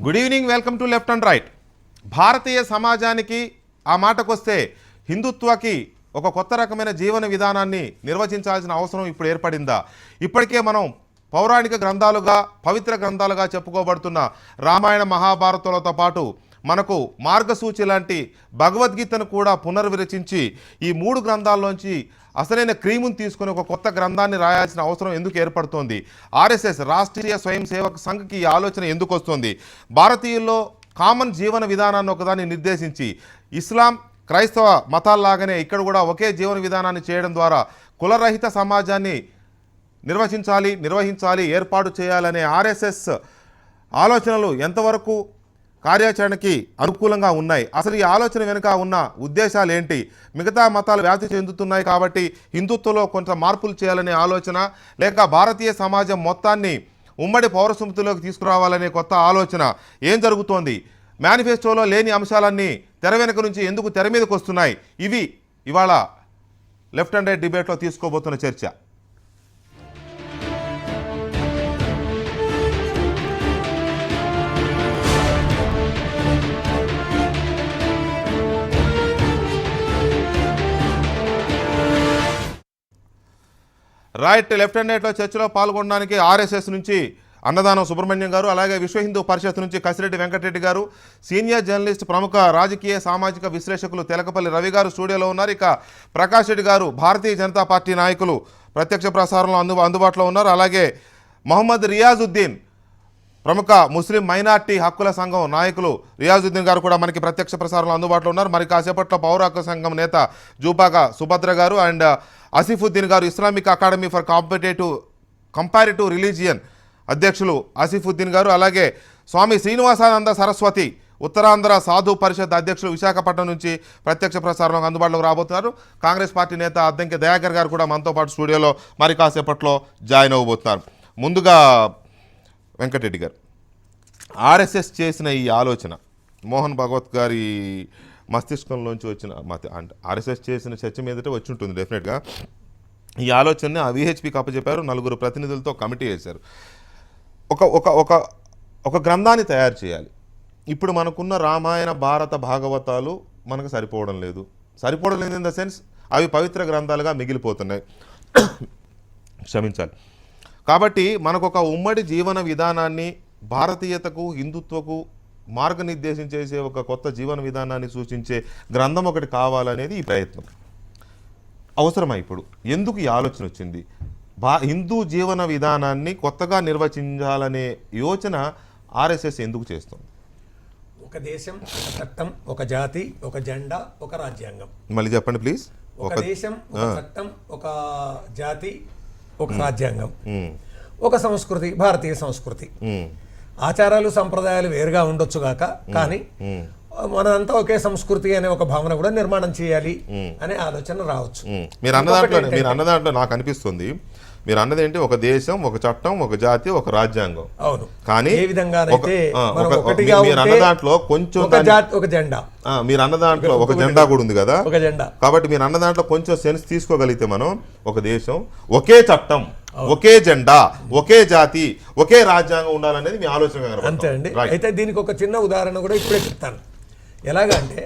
Good evening, welcome to left and right. భారతీయ సమాజానికి ఆ మాటకొస్తే హిందుత్వకి ఒక కొత్త రకమైన జీవన విధానాన్ని నిర్వచించాల్సిన అవసరం ఇప్పుడు ఏర్పడిందా? ఇప్పటికే మనం పౌరాణిక గ్రంథాలుగా పవిత్ర గ్రంథాలుగా చెప్పుకోబడుతున్న రామాయణ మహాభారతాలతో పాటు మనకు మార్గసూచి లాంటి భగవద్గీతను కూడా పునర్విరచించి ఈ మూడు గ్రంథాల్లోంచి అసలైన క్రీమును తీసుకుని ఒక కొత్త గ్రంథాన్ని రాయాల్సిన అవసరం ఎందుకు ఏర్పడుతోంది? ఆర్ఎస్ఎస్ రాష్ట్రీయ స్వయం సేవక్ సంఘ్కి ఈ ఆలోచన ఎందుకు వస్తుంది? భారతీయుల్లో కామన్ జీవన విధానాన్ని ఒకదాన్ని నిర్దేశించి ఇస్లాం క్రైస్తవ మతాల్లాగానే ఇక్కడ కూడా ఒకే జీవన విధానాన్ని చేయడం ద్వారా కులరహిత సమాజాన్ని నిర్వహించాలి, ఏర్పాటు చేయాలనే ఆర్ఎస్ఎస్ ఆలోచనలు ఎంతవరకు కార్యాచరణకి అనుకూలంగా ఉన్నాయి? అసలు ఈ ఆలోచన వెనుక ఉన్న ఉద్దేశాలు ఏంటి? మిగతా మతాలు వ్యాప్తి చెందుతున్నాయి కాబట్టి హిందుత్వంలో కొంత మార్పులు చేయాలనే ఆలోచన, లేక భారతీయ సమాజం మొత్తాన్ని ఉమ్మడి పౌరసమితిలోకి తీసుకురావాలనే కొత్త ఆలోచన ఏం జరుగుతోంది? మేనిఫెస్టోలో లేని అంశాలన్నీ తెర వెనుక నుంచి ఎందుకు తెర మీదకి వస్తున్నాయి? ఇవి ఇవాళ లెఫ్ట్ అండ్ రైట్ డిబేట్లో తీసుకోబోతున్న చర్చ. రైట్, లెఫ్ట్ అండ్ రైట్లో చర్చలో పాల్గొనడానికి ఆర్ఎస్ఎస్ నుంచి అన్నదానం సుబ్రహ్మణ్యం గారు, అలాగే విశ్వ హిందూ పరిషత్ నుంచి కసిరెడ్డి వెంకటరెడ్డి గారు, సీనియర్ జర్నలిస్ట్ ప్రముఖ రాజకీయ సామాజిక విశ్లేషకులు తెలకపల్లి రవి గారు స్టూడియోలో ఉన్నారు. ఇక ప్రకాష్ రెడ్డి గారు భారతీయ జనతా పార్టీ నాయకులు ప్రత్యక్ష ప్రసారంలో అందుబాటులో ఉన్నారు. అలాగే మహమ్మద్ రియాజుద్దీన్ ప్రముఖ ముస్లిం మైనార్టీ హక్కుల సంఘం నాయకులు రియాజుద్దీన్ గారు కూడా మనకి ప్రత్యక్ష ప్రసారంలో అందుబాటులో ఉన్నారు. మరి కాసేపట్లో పౌర హక్కుల సంఘం నేత జూబాగా సుభద్ర గారు అండ్ ఆసిఫుద్దీన్ గారు Islamic academy for comparative religion అధ్యక్షులు ఆసిఫుద్దీన్ గారు, అలాగే స్వామి శ్రీనివాసానంద సరస్వతి ఉత్తరాంధ్ర సాధు పరిషత్ అధ్యక్షులు విశాఖపట్నం నుంచి ప్రత్యక్ష ప్రసారంలో అందుబాటులోకి రాబోతున్నారు. కాంగ్రెస్ పార్టీ నేత అద్దంకి దయాకర్ గారు కూడా మనతో పాటు స్టూడియోలో మరి కాసేపట్లో జాయిన్ అవ్వబోతున్నారు. ముందుగా వెంకటరెడ్డి గారు, ఆర్ఎస్ఎస్ చేసిన ఈ ఆలోచన మోహన్ భగవత్ గారి మస్తిష్కంలోంచి వచ్చిన అంటే ఆర్ఎస్ఎస్ చేసిన చర్చ మీదటే వచ్చి ఉంటుంది డెఫినెట్గా. ఈ ఆలోచనని ఆ విహెచ్పికి అప్పచెప్పారు, 4 ప్రతినిధులతో కమిటీ వేశారు. ఒక గ్రంథాన్ని తయారు చేయాలి. ఇప్పుడు మనకున్న రామాయణ భారత భాగవతాలు మనకు సరిపోవడం లేదు ఇన్ ద సెన్స్ అవి పవిత్ర గ్రంథాలుగా మిగిలిపోతున్నాయి, క్షమించాలి. కాబట్టి మనకు ఒక ఉమ్మడి జీవన విధానాన్ని భారతీయతకు హిందుత్వకు మార్గనిర్దేశం చేసే ఒక కొత్త జీవన విధానాన్ని సూచించే గ్రంథం ఒకటి కావాలనేది ఈ ప్రయత్నం. అవసరమా? ఇప్పుడు ఎందుకు ఈ ఆలోచన వచ్చింది? హిందూ జీవన విధానాన్ని కొత్తగా నిర్వచించాలనే యోచన ఆర్ఎస్ఎస్ ఎందుకు చేస్తుంది? ఒక దేశం, ఒక చట్టం, ఒక జాతి, ఒక జెండా, ఒక రాజ్యాంగం. మళ్ళీ చెప్పండి ప్లీజ్. ఒక దేశం, ఒక చట్టం, ఒక జాతి, ఒక రాజ్యాంగం, ఒక సంస్కృతి, భారతీయ సంస్కృతి. ఆచారాలు సంప్రదాయాలు వేరుగా ఉండొచ్చు గాక, కానీ మనంతా ఒకే సంస్కృతి అనే ఒక భావన కూడా నిర్మాణం చేయాలి అనే ఆలోచన రావచ్చు. మీరు అన్నదాంట్లో నాకు అనిపిస్తుంది, మీరు అన్నది ఏంటి, ఒక దేశం, ఒక చట్టం, ఒక జాతి, ఒక రాజ్యాంగం. అవును, కానీ ఏ విధంగానైతే మీరు అన్నదాంట్లో కొంచెం ఒక జెండా, మీరు అన్నదాంట్లో ఒక జెండా కూడా ఉంది కదా, ఒక జెండా. కాబట్టి మీరు అన్నదాంట్లో కొంచెం సెన్స్ తీసుకోగలిగితే మనం ఒక దేశం, ఒకే చట్టం, ఒకే జెండా, ఒకే జాతి, ఒకే రాజ్యాంగం ఉండాలనేది మీ ఆలోచన. అంతే అండి. అయితే దీనికి ఒక చిన్న ఉదాహరణ కూడా ఇప్పుడే చెప్తాను. ఎలాగంటే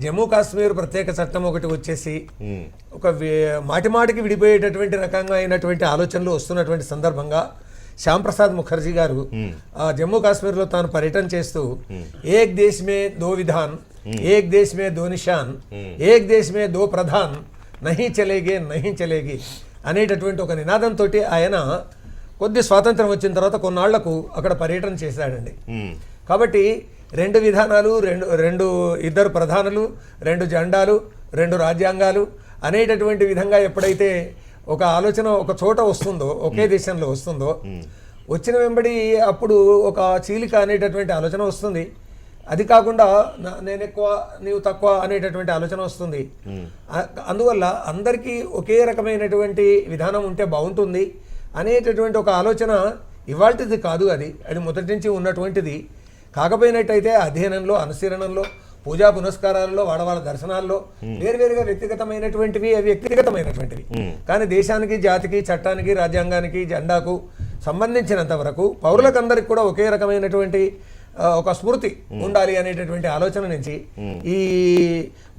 జమ్మూ కాశ్మీర్ ప్రత్యేక చట్టం ఒకటి వచ్చేసి ఒక మాటిమాటికి విడిపోయేటటువంటి రకంగా అయినటువంటి ఆలోచనలు వస్తున్నటువంటి సందర్భంగా శ్యాంప్రసాద్ ముఖర్జీ గారు జమ్మూ కాశ్మీర్లో తాను పర్యటన చేస్తూ ఏక్ దేశ్ మే దో విధాన్, ఏక్ దేశ్ మే దో నిషాన్, ఏక్ దేశ్ మే దో ప్రధాన్, నహీ చలేగి అనేటటువంటి ఒక నినాదంతో ఆయన కొద్ది స్వాతంత్రం వచ్చిన తర్వాత కొన్నాళ్లకు అక్కడ పర్యటన చేశాడండి. కాబట్టి 2 విధానాలు, ఇద్దరు ప్రధానులు, 2 జెండాలు, 2 రాజ్యాంగాలు అనేటటువంటి విధంగా ఎప్పుడైతే ఒక ఆలోచన ఒక చోట వస్తుందో, ఒకే దేశంలో వస్తుందో, వచ్చిన వెంబడి అప్పుడు ఒక చీలిక అనేటటువంటి ఆలోచన వస్తుంది. అది కాకుండా నేను ఎక్కువ నీవు తక్కువ అనేటటువంటి ఆలోచన వస్తుంది. అందువల్ల అందరికీ ఒకే రకమైనటువంటి విధానం ఉంటే బాగుంటుంది అనేటటువంటి ఒక ఆలోచన ఇవాల్టిది కాదు, అది మొదటి నుంచి ఉన్నటువంటిది. కాకపోయినట్టయితే అధ్యయనంలో, అనుశీలనంలో, పూజా పునస్కారాల్లో, వాడవాళ్ళ దర్శనాల్లో వేరువేరుగా వ్యక్తిగతమైనటువంటివి, అవి వ్యక్తిగతమైనటువంటివి. కానీ దేశానికి, జాతికి, చట్టానికి, రాజ్యాంగానికి, జెండాకు సంబంధించినంత వరకు పౌరులకందరికి కూడా ఒకే రకమైనటువంటి ఒక స్మృతి ఉండాలి అనేటటువంటి ఆలోచన నుంచి ఈ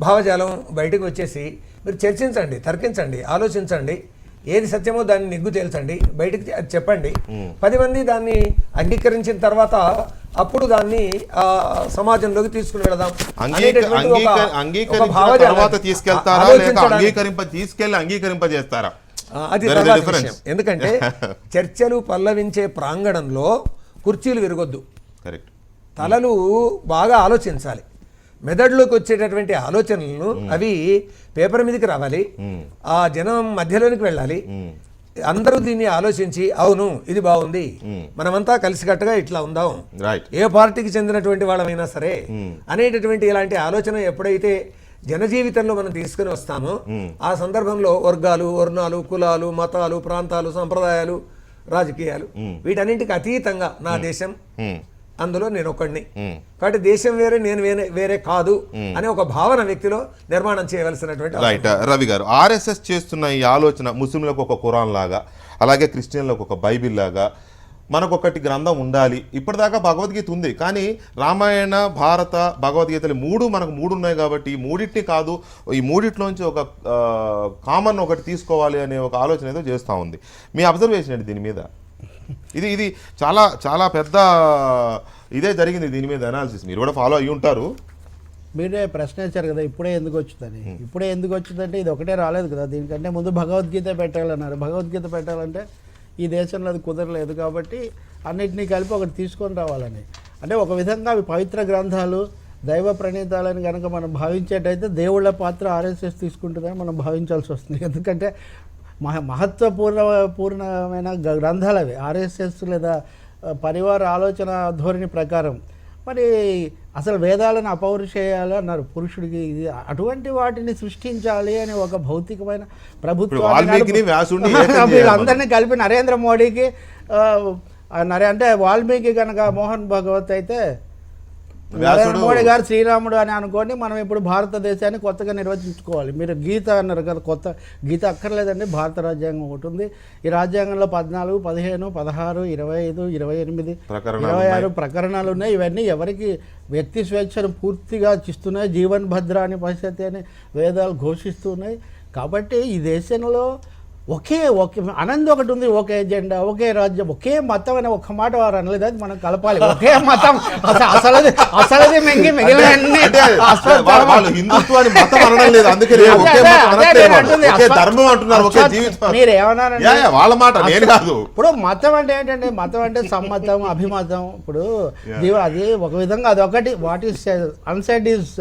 భావజాలం బయటకు వచ్చేసి మీరు చర్చించండి, తర్కించండి, ఆలోచించండి, ఏది సత్యమో దాన్ని నిగ్గు తేల్చండి, బయటికి అది చెప్పండి. 10 మంది దాన్ని అంగీకరించిన తర్వాత అప్పుడు దాన్ని సమాజంలోకి తీసుకుని వెళదాం. అంగీకరింపజేస్తారా? అది తర్వాత విషయం. ఎందుకంటే చర్చలు పల్లవించే ప్రాంగణంలో కుర్చీలు విరగొద్దు. తలలు బాగా ఆలోచించాలి. మెదడులోకి వచ్చేటటువంటి ఆలోచనలను అవి పేపర్ మీదకి రావాలి, ఆ జనం మధ్యలోనికి వెళ్ళాలి. అందరూ దీన్ని ఆలోచించి అవును ఇది బాగుంది, మనమంతా కలిసికట్టుగా ఇట్లా ఉందాం, ఏ పార్టీకి చెందినటువంటి వాళ్ళమైనా సరే అనేటటువంటి ఇలాంటి ఆలోచన ఎప్పుడైతే జనజీవితంలో మనం తీసుకుని వస్తామో ఆ సందర్భంలో వర్గాలు, వర్ణాలు, కులాలు, మతాలు, ప్రాంతాలు, సంప్రదాయాలు, రాజకీయాలు వీటన్నింటికి అతీతంగా నా దేశం, అందులో నేను ఒకడిని, కాబట్టి దేశం వేరే నేను వేరే కాదు అనే ఒక భావన వ్యక్తిలో నిర్మాణం చేయవలసినటువంటి. రైట్ రవి గారు, ఆర్ఎస్ఎస్ చేస్తున్న ఈ ఆలోచన ముస్లింలకు ఒక ఖురాన్ లాగా, అలాగే క్రిస్టియన్లకు ఒక బైబిల్ లాగా మనకొకటి గ్రంథం ఉండాలి. ఇప్పటిదాకా భగవద్గీత ఉంది, కానీ రామాయణ, భారత, భగవద్గీతలు మనకు మూడు ఉన్నాయి కాబట్టి ఈ మూడింటిని కాదు, ఈ మూడిట్లోంచి ఒక కామన్ ఒకటి తీసుకోవాలి అనే ఒక ఆలోచన ఏదో చేస్తూ ఉంది. మీ అబ్జర్వేషన్ ఏంటి దీని మీద? ఇది చాలా చాలా పెద్ద ఇదే జరిగింది. దీని మీద అనాలిసిస్ మీరు కూడా ఫాలో అయ్యి ఉంటారు. మీరే ప్రశ్న ఇచ్చారు కదా ఇప్పుడే ఎందుకు వచ్చిందని. ఇప్పుడే ఎందుకు వచ్చిందంటే ఇది ఒకటే రాలేదు కదా, దీనికంటే ముందు భగవద్గీత పెట్టాలన్నారు. భగవద్గీత పెట్టాలంటే ఈ దేశంలో అది కుదరలేదు కాబట్టి అన్నింటినీ కలిపి ఒకటి తీసుకొని రావాలని. అంటే ఒక విధంగా అవి పవిత్ర గ్రంథాలు, దైవ ప్రణీతాలని కనుక మనం భావించేటైతే దేవుళ్ళ పాత్ర ఆర్ఎస్ఎస్ తీసుకుంటుందని మనం భావించాల్సి వస్తుంది. ఎందుకంటే మహత్వపూర్ణమైన గ్రంథాలు అవి. ఆర్ఎస్ఎస్ లేదా పరివార ఆలోచన ధోరణి ప్రకారం మరి అసలు వేదాలను అపౌరుషేయాలి అన్నారు పురుషుడికి. ఇది అటువంటి వాటిని సృష్టించాలి అని ఒక భౌతికమైన ప్రభుత్వాన్ని వీళ్ళందరినీ కలిపి నరేంద్ర మోడీకి అంటే వాల్మీకి కనుక మోహన్ భగవత్ అయితే నరేంద్ర మోడీ గారు శ్రీరాముడు అని అనుకోండి. మనం ఇప్పుడు భారతదేశాన్ని కొత్తగా నిర్వచించుకోవాలి. మీరు గీత అన్నారు కదా, కొత్త గీత అక్కర్లేదండి, భారత రాజ్యాంగం ఒకటి ఉంది. ఈ రాజ్యాంగంలో 14, 15, 16, 25, 28, 26 ప్రకరణాలు ఉన్నాయి. ఇవన్నీ ఎవరికి వ్యక్తి స్వేచ్ఛను పూర్తిగా ఇస్తున్నాయి. జీవన్ భద్ర అని పరిస్థితి అని వేదాలు ఘోషిస్తున్నాయి. కాబట్టి ఈ దేశంలో ఒకే ఆనందం ఒకటి ఉంది, ఒకే ఎజెండా, ఒకే రాజ్యం, ఒకే మతం అనే ఒక్క మాట వారు అనలేదు. అది మనం కలపాలి. ఒకే మతం అసలది ఇప్పుడు మతం అంటే ఏంటంటే, మతం అంటే సమ్మతం, అభిమతం. ఇప్పుడు అది ఒక విధంగా అదొకటి what is unsaid is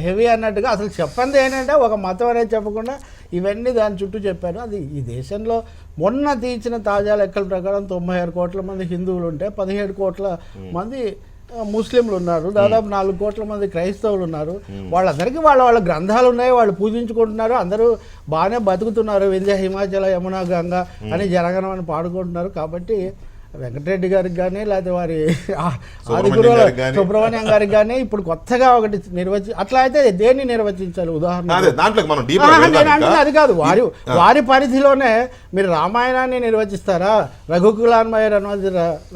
heavy అన్నట్టుగా అసలు చెప్పండి ఏంటంటే ఒక మతం అనేది చెప్పకుండా ఇవన్నీ దాని చుట్టూ చెప్పారు. అది ఈ దేశంలో మొన్న తీర్చిన తాజా లెక్కల ప్రకారం 96 కోట్ల మంది హిందువులు ఉంటే 17 కోట్ల మంది ముస్లింలు ఉన్నారు, దాదాపు 4 కోట్ల మంది క్రైస్తవులు ఉన్నారు. వాళ్ళందరికీ వాళ్ళ గ్రంథాలు ఉన్నాయి, వాళ్ళు పూజించుకుంటున్నారు, అందరూ బాగానే బతుకుతున్నారు. వింధ్య, హిమాచల, యమున, గంగా అని జనగణమని పాడుకుంటున్నారు. కాబట్టి వెంకటరెడ్డి గారికి కానీ లేకపోతే వారి ఆది గురువు సుబ్రహ్మణ్యం గారికి కానీ ఇప్పుడు కొత్తగా ఒకటి అట్లా అయితే దేన్ని నిర్వచించాలి? ఉదాహరణ అది కాదు, వారి పరిధిలోనే మీరు రామాయణాన్ని నిర్వచిస్తారా? రఘుకులాన్మయ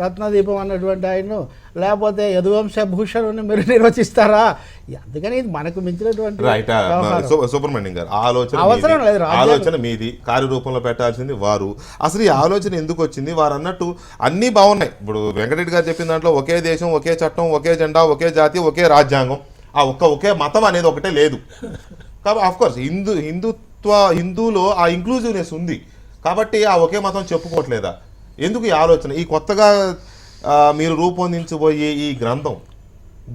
రత్నదీపం అన్నటువంటి ఆయన్ను, లేకపోతే యదువంశ భూషణుని మీరు నిర్వచిస్తారా? అందుకని ఇది మనకు మించినటువంటి సుబ్రహ్మణ్యం గారు ఆలోచన మీది, కార్యరూపంలో పెట్టాల్సింది వారు. అసలు ఈ ఆలోచన ఎందుకు వచ్చింది? వారు అన్నట్టు అన్నీ బాగున్నాయి. ఇప్పుడు వెంకటరెడ్డి గారు చెప్పిన దాంట్లో ఒకే దేశం, ఒకే చట్టం, ఒకే జెండా, ఒకే జాతి, ఒకే రాజ్యాంగం, ఒకే మతం అనేది ఒకటే లేదు. కాబట్టి ఆఫ్కోర్స్ హిందూలో ఆ ఇంక్లూజివ్నెస్ ఉంది కాబట్టి ఆ ఒకే మతం చెప్పుకోవట్లేదా? ఎందుకు ఈ ఆలోచన? ఈ కొత్తగా మీరు రూపొందించబోయే ఈ గ్రంథం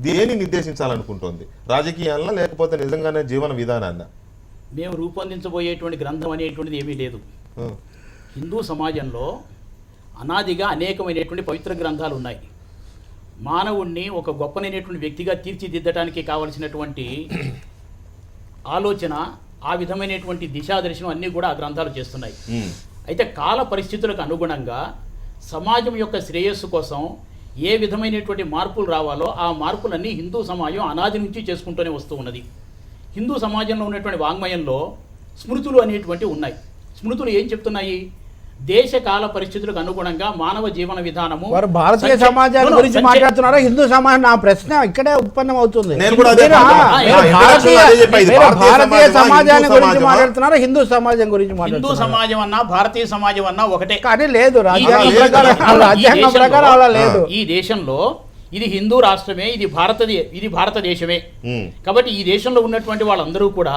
దేని నిర్దేశించాలనుకుంటుంది? రాజకీయాలన్నా లేకపోతే నిజంగానే జీవన విధానాన్న? మేము రూపొందించబోయేటువంటి గ్రంథం అనేటువంటిది ఏమీ లేదు. హిందూ సమాజంలో అనాదిగా అనేకమైనటువంటి పవిత్ర గ్రంథాలు ఉన్నాయి. మానవుణ్ణి ఒక గొప్పనైనటువంటి వ్యక్తిగా తీర్చిదిద్దడానికి కావలసినటువంటి ఆలోచన, ఆ విధమైనటువంటి దిశాదర్శనం అన్నీ కూడా ఆ గ్రంథాలు చేస్తున్నాయి. అయితే కాల పరిస్థితులకు అనుగుణంగా సమాజం యొక్క శ్రేయస్సు కోసం ఏ విధమైనటువంటి మార్పులు రావాలో ఆ మార్పులన్నీ హిందూ సమాజం అనాది నుంచి చేసుకుంటూనే వస్తూ ఉన్నది. హిందూ సమాజంలో ఉన్నటువంటి వాంగ్మయంలో స్మృతులు అనేటువంటివి ఉన్నాయి. స్మృతులు ఏం చెప్తున్నాయి? దేశ కాల పరిస్థితులకు అనుగుణంగా మానవ జీవన విధానము వారు భారతీయ సమాజాన్ని గురించి మాట్లాడుతున్నారా హిందూ సమాజం? నా ప్రశ్న ఇక్కడే ఉత్పన్నం అవుతుంది. నేను కూడా అదే భారతీయ సమాజాన్ని గురించి మాట్లాడుతున్నారా హిందూ సమాజం గురించి హిందూ మాట్లాడుతున్నారా? సమాజం అన్నా భారతీయ సమాజం అన్నా ఒకటే. కానీ లేదు, రాజ్యాంగం ప్రకారం అలా లేదు. ఈ దేశంలో ఇది హిందూ రాష్ట్రమే, ఇది భారతదేశమే. కాబట్టి ఈ దేశంలో ఉన్నటువంటి వాళ్ళందరూ కూడా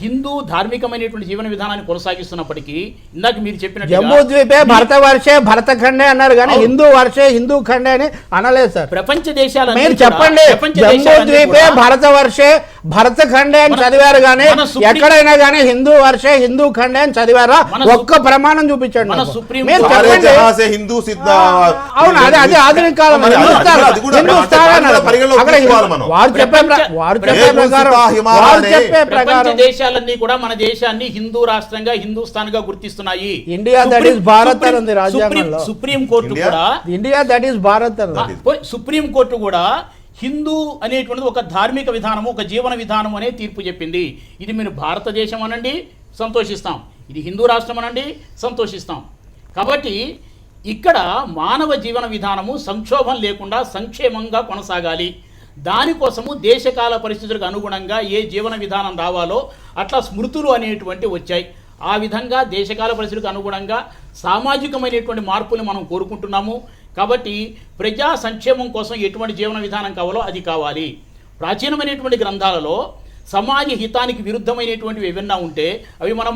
హిందూ ధార్మికమైనటువంటి జీవన విధానాన్ని కొనసాగిస్తున్నప్పటికీ ఇందాక మీరు చెప్పినట్టు జమ్మూ ద్వీపే భరత వర్షే భరత ఖండే అన్నారు కానీ హిందూ వర్షే హిందూ ఖండే అని అనలేదు సార్. ప్రపంచ దేశాలు మీరు చెప్పండి, జమ్మూ ద్వీపే భరత వర్షే భరత ఖండే అని చదివారు కానీ ఎక్కడైనా కానీ హిందూ వర్షే హిందూ ఖండే అని చదివారా? ఒక్క ప్రమాణం చూపించండి. మీరు చెప్పండి. అవును, అదే ఆధునిక కాలం. ప్రపంచ దేశాలన్నీ కూడా మన దేశాన్ని హిందూ రాష్ట్రంగా హిందూస్థాన్ గా గుర్తిస్తున్నాయి. ఇండియా దట్ ఈస్ భారత్ అని ఉంది రాజ్యాంగంలో. సుప్రీం కోర్టు కూడా ఇండియా దట్ ఈస్ భారత్ అని. సుప్రీం కోర్టు కూడా హిందూ అనేటువంటిది ఒక ధార్మిక విధానము, ఒక జీవన విధానం అనే తీర్పు చెప్పింది. ఇది మీరు భారతదేశం అనండి సంతోషిస్తాం, ఇది హిందూ రాష్ట్రం అనండి సంతోషిస్తాం. కాబట్టి ఇక్కడ మానవ జీవన విధానము సంక్షోభం లేకుండా సంక్షేమంగా కొనసాగాలి. దానికోసము దేశకాల పరిస్థితులకు అనుగుణంగా ఏ జీవన విధానం రావాలో అట్లా స్మృతులు అనేటువంటి వచ్చాయి. ఆ విధంగా దేశకాల పరిస్థితులకు అనుగుణంగా సామాజికమైనటువంటి మార్పులు మనం కోరుకుంటున్నాము. కాబట్టి ప్రజా సంక్షేమం కోసం ఎటువంటి జీవన విధానం కావాలో అది కావాలి. ప్రాచీనమైనటువంటి గ్రంథాలలో సమాజ హితానికి విరుద్ధమైనటువంటివి ఏవన్నా ఉంటే అవి మనం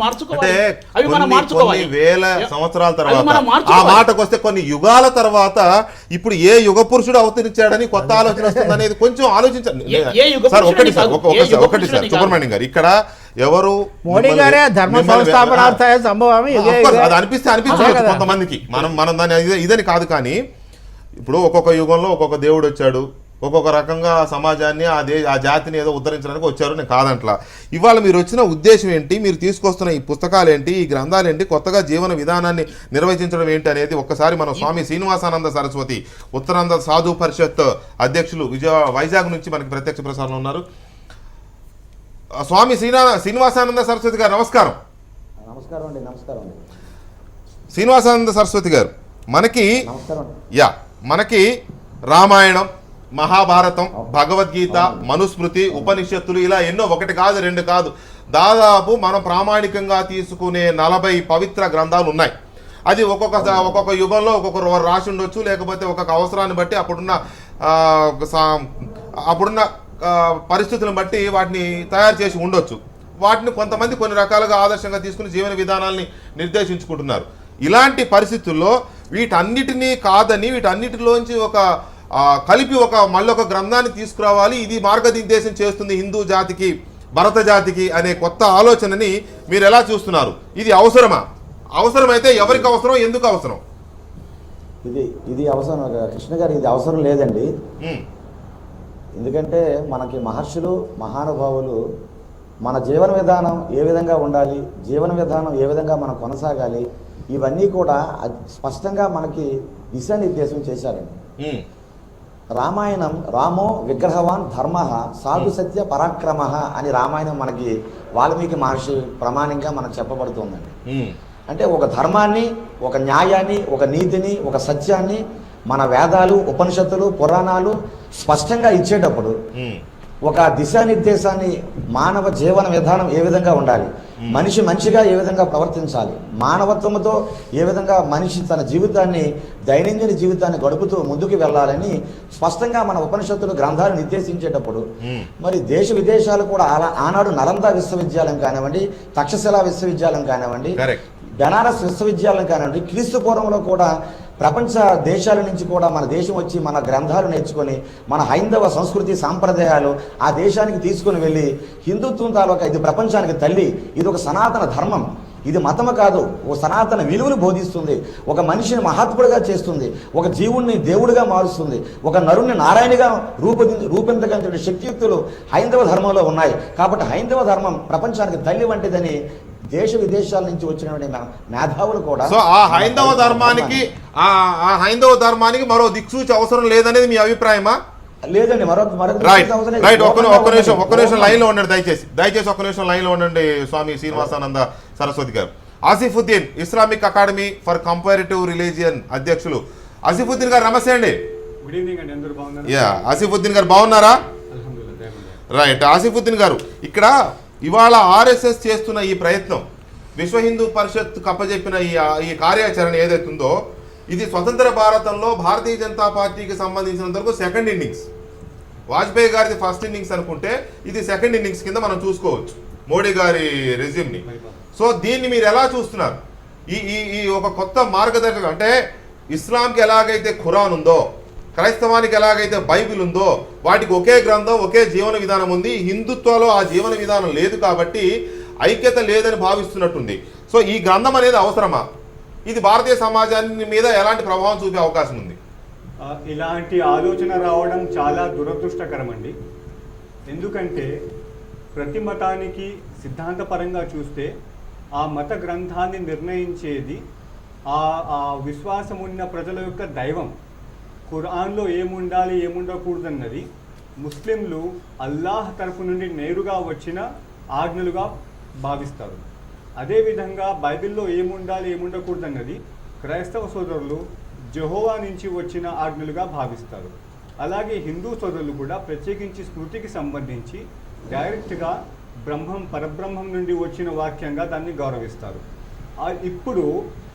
మార్చుకోవాలి. వేల సంవత్సరాల తర్వాత ఆ మాటకు వస్తే కొన్ని యుగాల తర్వాత ఇప్పుడు ఏ యుగ పురుషుడు అవతరించాడని కొత్త ఆలోచన వస్తుంది అనేది కొంచెం ఆలోచించండి. ఒకటి సార్ సుబ్రహ్మణ్యం గారు, ఇక్కడ ఎవరు మోడీ గారే ధర్మ సంస్థాపనార్థాయ సంభవం అది అనిపించవచ్చు కొంతమందికి. మనం దాన్ని ఇదని కాదు. కానీ ఇప్పుడు ఒక్కొక్క యుగంలో ఒక్కొక్క దేవుడు వచ్చాడు, ఒక్కొక్క రకంగా సమాజాన్ని ఆ జాతిని ఏదో ఉద్ధరించడానికి వచ్చారు, నేను కాదంట్లా. ఇవాళ మీరు వచ్చిన ఉద్దేశం ఏంటి, మీరు తీసుకొస్తున్న ఈ పుస్తకాలు ఏంటి, ఈ గ్రంథాలు ఏంటి, కొత్తగా జీవన విధానాన్ని నిర్వచించడం ఏంటి అనేది ఒక్కసారి మనం స్వామి శ్రీనివాసానంద సరస్వతి ఉత్తరాంధ్ర సాధు పరిషత్ అధ్యక్షులు వైజాగ్ నుంచి మనకి ప్రత్యక్ష ప్రసారంలో ఉన్నారు. స్వామి శ్రీనివాసానంద సరస్వతి గారు నమస్కారం. నమస్కారం అండి. నమస్కారం అండి శ్రీనివాసానంద సరస్వతి గారు. మనకి రామాయణం, మహాభారతం, భగవద్గీత, మనుస్మృతి, ఉపనిషత్తులు ఇలా ఎన్నో, ఒకటి కాదు రెండు కాదు, దాదాపు మనం ప్రామాణికంగా తీసుకునే 40 పవిత్ర గ్రంథాలు ఉన్నాయి. అది ఒక్కొక్క యుగంలో ఒక్కొక్కరు రాసి ఉండొచ్చు, లేకపోతే ఒక్కొక్క అవసరాన్ని బట్టి అప్పుడున్న పరిస్థితులను బట్టి వాటిని తయారు చేసి ఉండొచ్చు. వాటిని కొంతమంది కొన్ని రకాలుగా ఆదర్శంగా తీసుకుని జీవన విధానాల్ని నిర్దేశించుకుంటున్నారు. ఇలాంటి పరిస్థితుల్లో వీటన్నిటినీ కాదని వీటన్నిటిలోంచి కలిపి మళ్ళొక గ్రంథాన్ని తీసుకురావాలి, ఇది మార్గనిర్దేశం చేస్తుంది హిందూ జాతికి, భరత జాతికి అనే కొత్త ఆలోచనని మీరు ఎలా చూస్తున్నారు? ఇది అవసరమా? అవసరమైతే ఎవరికి అవసరం, ఎందుకు అవసరం? ఇది అవసరం కృష్ణ గారు, ఇది అవసరం లేదండి. ఎందుకంటే మనకి మహర్షులు, మహానుభావులు మన జీవన విధానం ఏ విధంగా ఉండాలి, జీవన విధానం ఏ విధంగా మనం కొనసాగాలి, ఇవన్నీ కూడా స్పష్టంగా మనకి దిశానిర్దేశం చేశారండి. రామాయణం రామో విగ్రహవాన్ ధర్మ సాధు సత్య పరాక్రమ అని రామాయణం మనకి వాల్మీకి మహర్షి ప్రమాణంగా మనకు చెప్పబడుతుందండి. అంటే ఒక ధర్మాన్ని, ఒక న్యాయాన్ని, ఒక నీతిని, ఒక సత్యాన్ని మన వేదాలు, ఉపనిషత్తులు, పురాణాలు స్పష్టంగా ఇచ్చేటప్పుడు ఒక దిశానిర్దేశాన్ని, మానవ జీవన విధానం ఏ విధంగా ఉండాలి, మనిషి మంచిగా ఏ విధంగా ప్రవర్తించాలి, మానవత్వంతో ఏ విధంగా మనిషి తన జీవితాన్ని, దైనందిన జీవితాన్ని గడుపుతూ ముందుకు వెళ్ళాలని స్పష్టంగా మన ఉపనిషత్తులు గ్రంథాలు నిర్దేశించేటప్పుడు మరి దేశ విదేశాలు కూడా ఆనాడు నలంద విశ్వవిద్యాలయం కానివ్వండి, తక్షశిలా విశ్వవిద్యాలయం కానివ్వండి, బెనారస్ విశ్వవిద్యాలయం కానివ్వండి, క్రీస్తు పూర్వంలో కూడా ప్రపంచ దేశాల నుంచి కూడా మన దేశం వచ్చి మన గ్రంథాలు నేర్చుకొని మన హైందవ సంస్కృతి సాంప్రదాయాలు ఆ దేశానికి తీసుకుని వెళ్ళి హిందుత్వం తాలూకా ఇది ప్రపంచానికి తల్లి, ఇది ఒక సనాతన ధర్మం, ఇది మతము కాదు, ఒక సనాతన విలువలు బోధిస్తుంది, ఒక మనిషిని మహాత్ముడిగా చేస్తుంది, ఒక జీవుణ్ణి దేవుడిగా మారుస్తుంది, ఒక నరుణ్ణి నారాయణిగా రూపొందగలిగిన శక్తియుక్తులు హైందవ ధర్మంలో ఉన్నాయి. కాబట్టి హైందవ ధర్మం ప్రపంచానికి తల్లి వంటిదని దేశ విదేశాల నుంచి వచ్చినటువంటి మేధావులు కూడా ఆ హైందవ ధర్మానికి మరో దిక్సూచి అవసరం లేదనేది మీ అభిప్రాయమా? లేదండి. ఒక్క నిమిషం లైన్ లో ఉండండి, దయచేసి ఒక్క నిమిషం లైన్ లో ఉండండి స్వామి శ్రీనివాసానంద సరస్వతి గారు. Asifuddin Islamic academy for comparative religion అధ్యక్షులు. ఆసిఫుద్దీన్ గారు నమస్తే అండి. గుడ్ ఈవినింగ్ అండి, అందరూ బాగున్నారు? యా, ఆసిఫుద్దీన్ గారు బాగున్నారా? అల్హమ్దులిల్లాహ్. రైట్. ఆసిఫుద్దీన్ గారు, ఇక్కడ ఇవాళ ఆర్ఎస్ఎస్ చేస్తున్న ఈ ప్రయత్నం, విశ్వ హిందూ పరిషత్ కప్పజెప్పిన ఈ కార్యాచరణ ఏదైతుందో, ఇది స్వతంత్ర భారతంలో భారతీయ జనతా పార్టీకి సంబంధించినంత వరకు సెకండ్ ఇన్నింగ్స్. వాజ్పేయి గారిది ఫస్ట్ ఇన్నింగ్స్ అనుకుంటే ఇది సెకండ్ ఇన్నింగ్స్ కింద మనం చూసుకోవచ్చు మోడీ గారి రెజ్యూమ్ని. సో దీన్ని మీరు ఎలా చూస్తున్నారు? ఈ ఒక కొత్త మార్గదర్శకం అంటే ఇస్లాంకి ఎలాగైతే ఖురాన్ ఉందో, క్రైస్తవానికి ఎలాగైతే బైబిల్ ఉందో, వాటికి ఒకే గ్రంథం, ఒకే జీవన విధానం ఉంది. హిందుత్వలో ఆ జీవన విధానం లేదు కాబట్టి ఐక్యత లేదని భావిస్తున్నట్టుంది. సో ఈ గ్రంథం అనేది అవసరమా? ఇది భారతీయ సమాజాన్ని మీద ఎలాంటి ప్రభావం చూపే అవకాశం ఉంది? ఇలాంటి ఆలోచన రావడం చాలా దురదృష్టకరం అండి. ఎందుకంటే ప్రతి మతానికి సిద్ధాంతపరంగా చూస్తే ఆ మత గ్రంథాన్ని నిర్ణయించేది ఆ విశ్వాసం ఉన్న ప్రజల యొక్క దైవం. ఖురాన్లో ఏముండాలి ఏముండకూడదన్నది ముస్లింలు అల్లాహ్ తరఫు నుండి నేరుగా వచ్చిన ఆజ్ఞలుగా భావిస్తారు. అదేవిధంగా బైబిల్లో ఏముండాలి ఏముండకూడదన్నది క్రైస్తవ సోదరులు జెహోవా నుంచి వచ్చిన ఆజ్ఞలుగా భావిస్తారు. అలాగే హిందూ సోదరులు కూడా ప్రత్యేకించి స్మృతికి సంబంధించి డైరెక్ట్గా పరబ్రహ్మం నుండి వచ్చిన వాక్యంగా దాన్ని గౌరవిస్తారు. ఇప్పుడు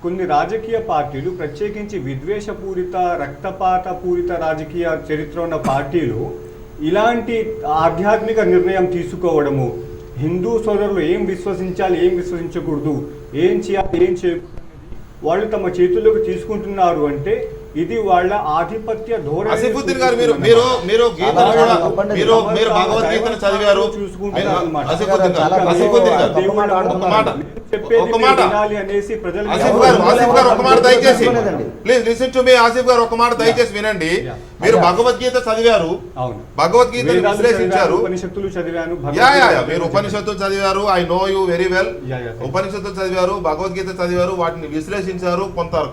కొన్ని రాజకీయ పార్టీలు, ప్రత్యేకించి విద్వేషపూరిత రక్తపాత పూరిత రాజకీయ చరిత్ర ఉన్న పార్టీలు ఇలాంటి ఆధ్యాత్మిక నిర్ణయం తీసుకోవడము, హిందూ సోదరులు ఏం విశ్వసించాలి ఏం విశ్వసించకూడదు, ఏం చేయాలి ఏం చేయకూడదు వాళ్ళు తమ చేతుల్లోకి తీసుకుంటున్నారు అంటే ఇది వాళ్ళ ఆధిపత్య ధోరణి. ఆసిఫుద్దీన్ గారు, మీరు భగవద్గీతను చదివారు. దయచేసి వినండి. మీరు భగవద్గీత చదివారు, భగవద్గీతను విశ్లేషించారు, ఉపనిషత్తులు చదివాను. మీరు ఉపనిషత్తులు చదివారు. I know you very well. ఉపనిషత్తులు చదివారు, భగవద్గీత చదివారు, వాటిని విశ్లేషించారు,